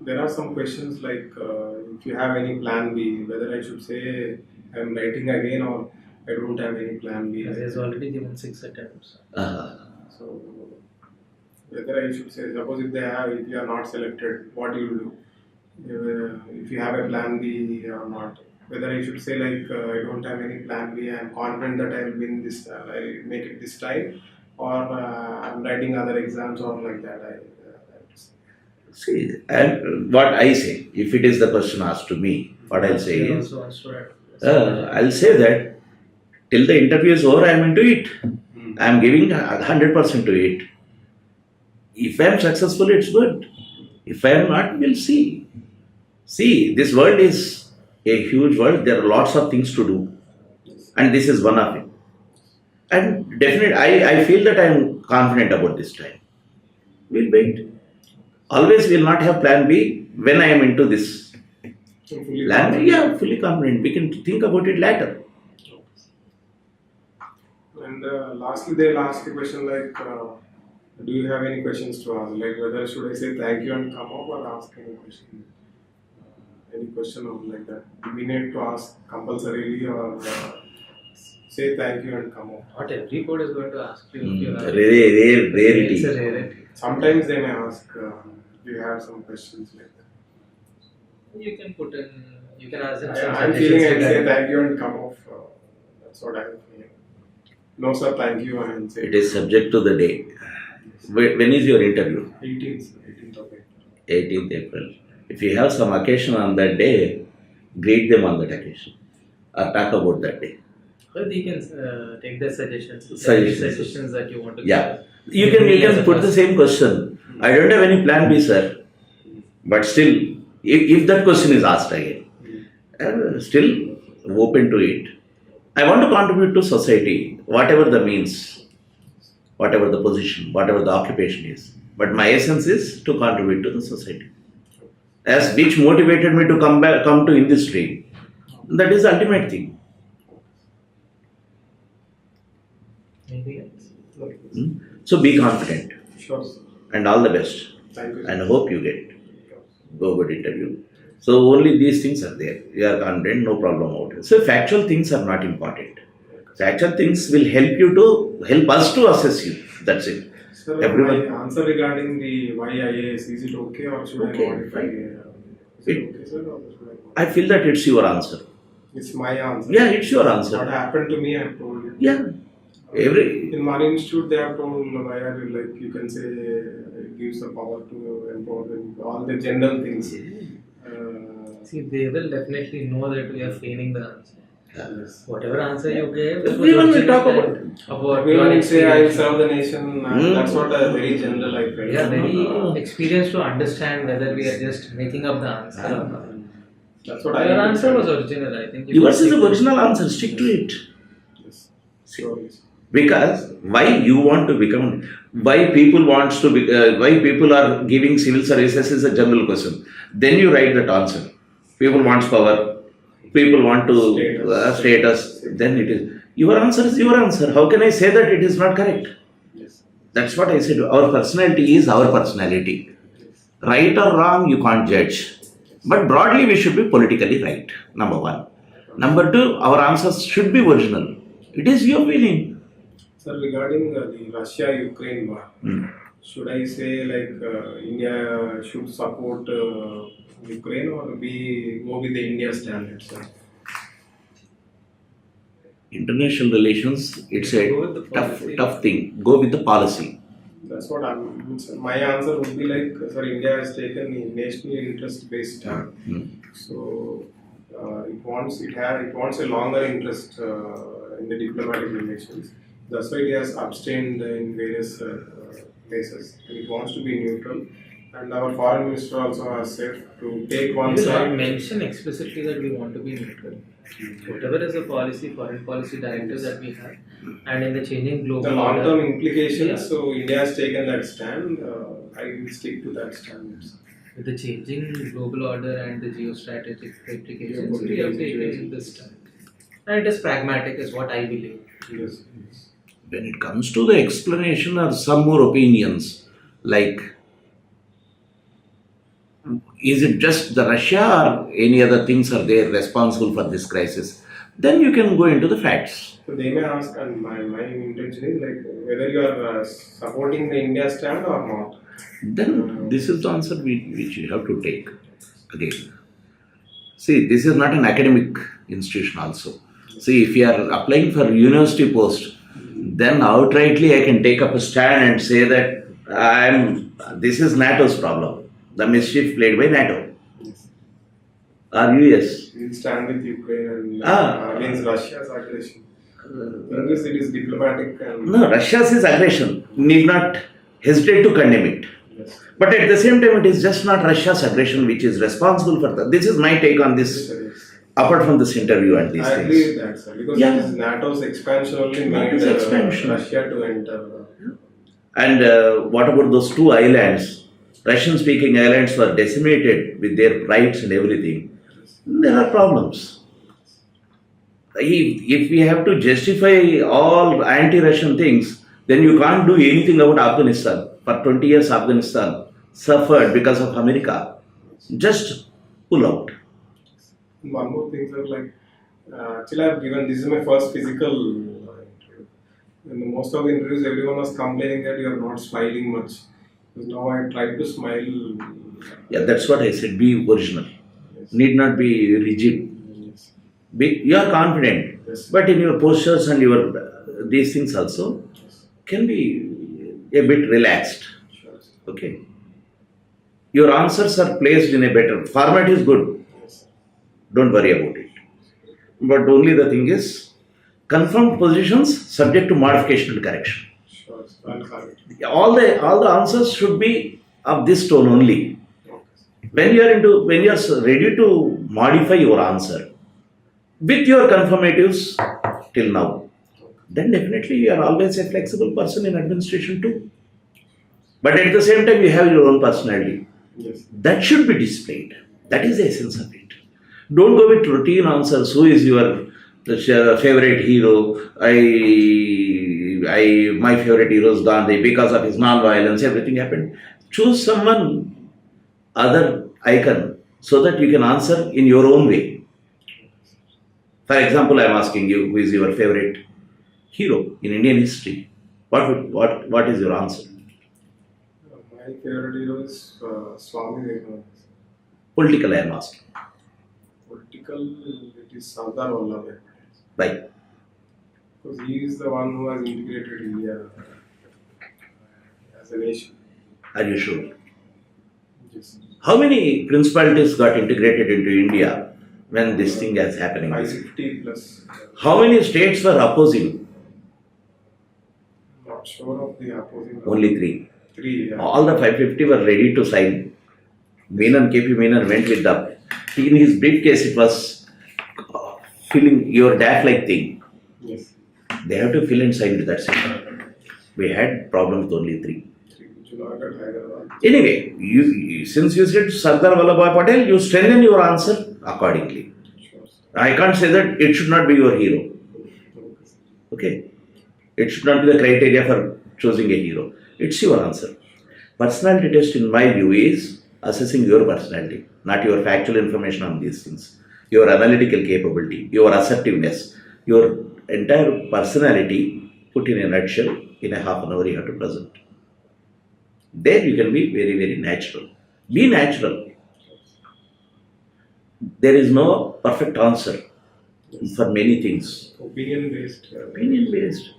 There are some questions like if you have any plan B, whether I should say I am writing again or I don't have any plan B. He has already given 6 attempts. So whether I should say, suppose if you are not selected, what you will do? If you have a plan B or not, whether I should say like I don't have any plan B, I am confident that I will win this, I make it this time, or I am writing other exams or like that. See, and what I say, if it is the question asked to me, what I'll say is, I'll say that till the interview is over, I am into it. I am giving 100% to it. If I am successful, it's good. If I am not, we'll see. See, this world is a huge world. There are lots of things to do. And this is one of it. And definitely, I feel that I am confident about this time. We'll wait. Always will not have plan B when I am into this. Plan B, yeah, fully confident. We can think about it later. And lastly, they'll ask a question like, do you have any questions to ask? Like whether should I say thank you and come up or ask any question? any question or like that. We need to ask compulsorily or say thank you and come out. Not every board is going to ask you if you have. Rarity. It's a rarity. Sometimes they may ask, do you have some questions like that? You can put in, you can ask them. I'm feeling I say thank you and come off. That's what I'm feeling. No sir, thank you and say. It is subject to the day. When is your interview? 18th of April. 18th April. If you have some occasion on that day, greet them on that occasion or talk about that day. But you can take their suggestions. Suggestions That you want to Yeah. give. You can put the same question. I don't have any plan B, sir. But still, if that question is asked again, still open to it. I want to contribute to society, whatever the means, whatever the position, whatever the occupation is. But my essence is to contribute to the society. As which motivated me to come to industry. That is the ultimate thing. Anything else? So be confident Sure, sir. and all the best. Thank you. And hope you get good interview. So only these things are there. You are confident, no problem about it. So factual things are not important. Factual things will help us to assess you. That's it. Sir, Everyone. my answer regarding the YIAS, is it okay or should Okay, I modify? Is it okay, sir, or should I modify? I feel that it's your answer. It's my answer. Yeah, it's your What answer. happened to me, I have told you. Yeah. In one institute, they have told why like you can say it gives the power to empower all the general things. See, they will definitely know that we are feigning the answer. Yes. Whatever answer you gave, Everyone will talk about it. about We your will say I will experience. serve the nation. That's what a very general I felt. We are very experienced to understand whether we are just making up the answer or not. That's what I Your answer was original, I think. You Yours can is a stick to it. original answer. Stick to it. Yes. Sure. Because why you want to become, why people wants to be, why people are giving civil services is a general question. Then you write that answer. People wants power. People want to status. Then it is your answer is your answer. How can I say that it is not correct? Yes. That's what I said. Our personality is our personality. Right or wrong, you can't judge. But broadly, we should be politically right. Number one. Number two, our answers should be original. It is your feeling. Sir, regarding the Russia-Ukraine war, should I say like India should support Ukraine or we go with the India standards? Sir? International relations, it's a Go with the policy. tough thing. Go with the policy. That's what my answer would be like, sir, India has taken a national interest-based stand. So it wants a longer interest in the diplomatic relations. That's why it has abstained in various places. And it wants to be neutral. And our foreign minister also has said to take one We will not side. mention explicitly that we want to be neutral. Whatever is the policy, foreign policy directive that we have, and in the changing global The long-term order, implications. Yeah. So India has taken that stand. I will stick to that stand. with the changing global order and the geostrategic implications, we have taken this stand. And it is pragmatic, is what I believe. Yes. When it comes to the explanation or some more opinions, like is it just the Russia or any other things are there responsible for this crisis? Then you can go into the facts. So they may ask, and my intention is like whether you are supporting the India stand or not. Then this is the answer which you have to take. Again, see, this is not an academic institution also. See, if you are applying for university post, then outrightly I can take up a stand and say that this is NATO's problem. The mischief played by NATO. Yes. Or US. We will stand with Ukraine and against Russia's aggression. Because it is diplomatic and No, Russia's is aggression. Need not hesitate to condemn it. yes. But at the same time, it is just not Russia's aggression which is responsible for that. This is my take on this, apart from this interview and these I agree things. with that, sir. Because Yeah. it is NATO's expansion only made NATO's expansion. Russia to enter. And what about those two islands? Russian-speaking islands were decimated with their rights and everything. There are problems. If we have to justify all anti-Russian things, then you can't do anything about Afghanistan. For 20 years, Afghanistan suffered because of America. Just pull out. One more thing, sir, like actually I've given, this is my first physical interview. In most of the interviews, everyone was complaining that you are not smiling much. Because now I tried to smile. Yeah, that's what I said. Be original. Yes. Need not be rigid. Yes. You are confident, Yes. but in your postures and your these things also Yes. can be a bit relaxed. Sure. Okay. Your answers are placed in a better format is good. Yes. Don't worry about it. But only the thing is, confirmed positions subject to modification and correction. Sure. I'll correct. All the answers should be of this tone only. Okay. When you are ready to modify your answer with your confirmatives till now, then definitely you are always a flexible person in administration too. But at the same time, you have your own personality. Yes. That should be displayed. That is the essence of it. Don't go with routine answers. Who is your favorite hero? My favorite hero is Gandhi because of his non-violence. Everything happened. Choose someone other icon so that you can answer in your own way. For example, I am asking you, who is your favorite hero in Indian history? What is your answer? My favorite hero is Swami Vivekananda. Political, I am asking. Political, it is Sardar Vallabhbhai. Right. Because he is the one who has integrated India as a nation. Are you sure? Yes. How many principalities got integrated into India when this thing is happening? 550 plus. How many states were opposing? Not sure of the opposing. Only 3. 3, yeah. All the 550 were ready to sign. Menon, KP Menon went with the, in his briefcase it was filling your DAF-like thing. Yes. They have to fill and sign with that sign. We had problems with only 3. 3. Junagadh, Hyderabad. Anyway, since you said Sardar Vallabhbhai Patel, you strengthen your answer accordingly. Sure. I can't say that it should not be your hero. Okay? It should not be the criteria for choosing a hero. It's your answer. Personality test, in my view, is assessing your personality, not your factual information on these things. Your analytical capability, your assertiveness, your entire personality put in a nutshell in a half an hour you have to present. There you can be very, very natural. Be natural. There is no perfect answer for many things. Opinion based. Opinion based.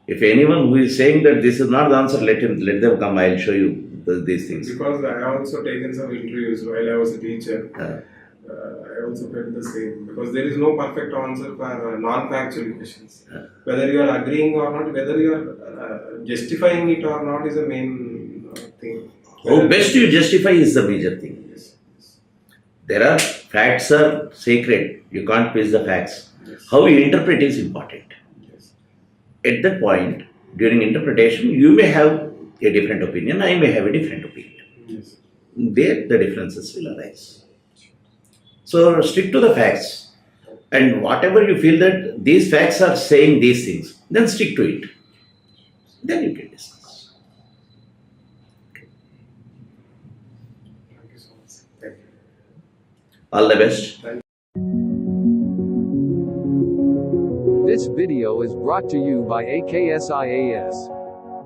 If anyone who is saying that this is not the answer, let them come. I'll show you these things. Because I have also taken some interviews while I was a teacher. I also felt the same. Because there is no perfect answer for non-factual questions. Whether you are agreeing or not, whether you are justifying it or not is the main thing. How best you justify is the major thing. Yes. There are facts are sacred. You can't twist the facts. Yes. How you interpret is important. Yes. At that point, during interpretation, you may have a different opinion, I may have a different opinion. Yes. There, the differences will arise. So, stick to the facts. And whatever you feel that these facts are saying these things, then stick to it. Then you can discuss. Thank you so much. Thank you. All the best. This video is brought to you by AKS IAS.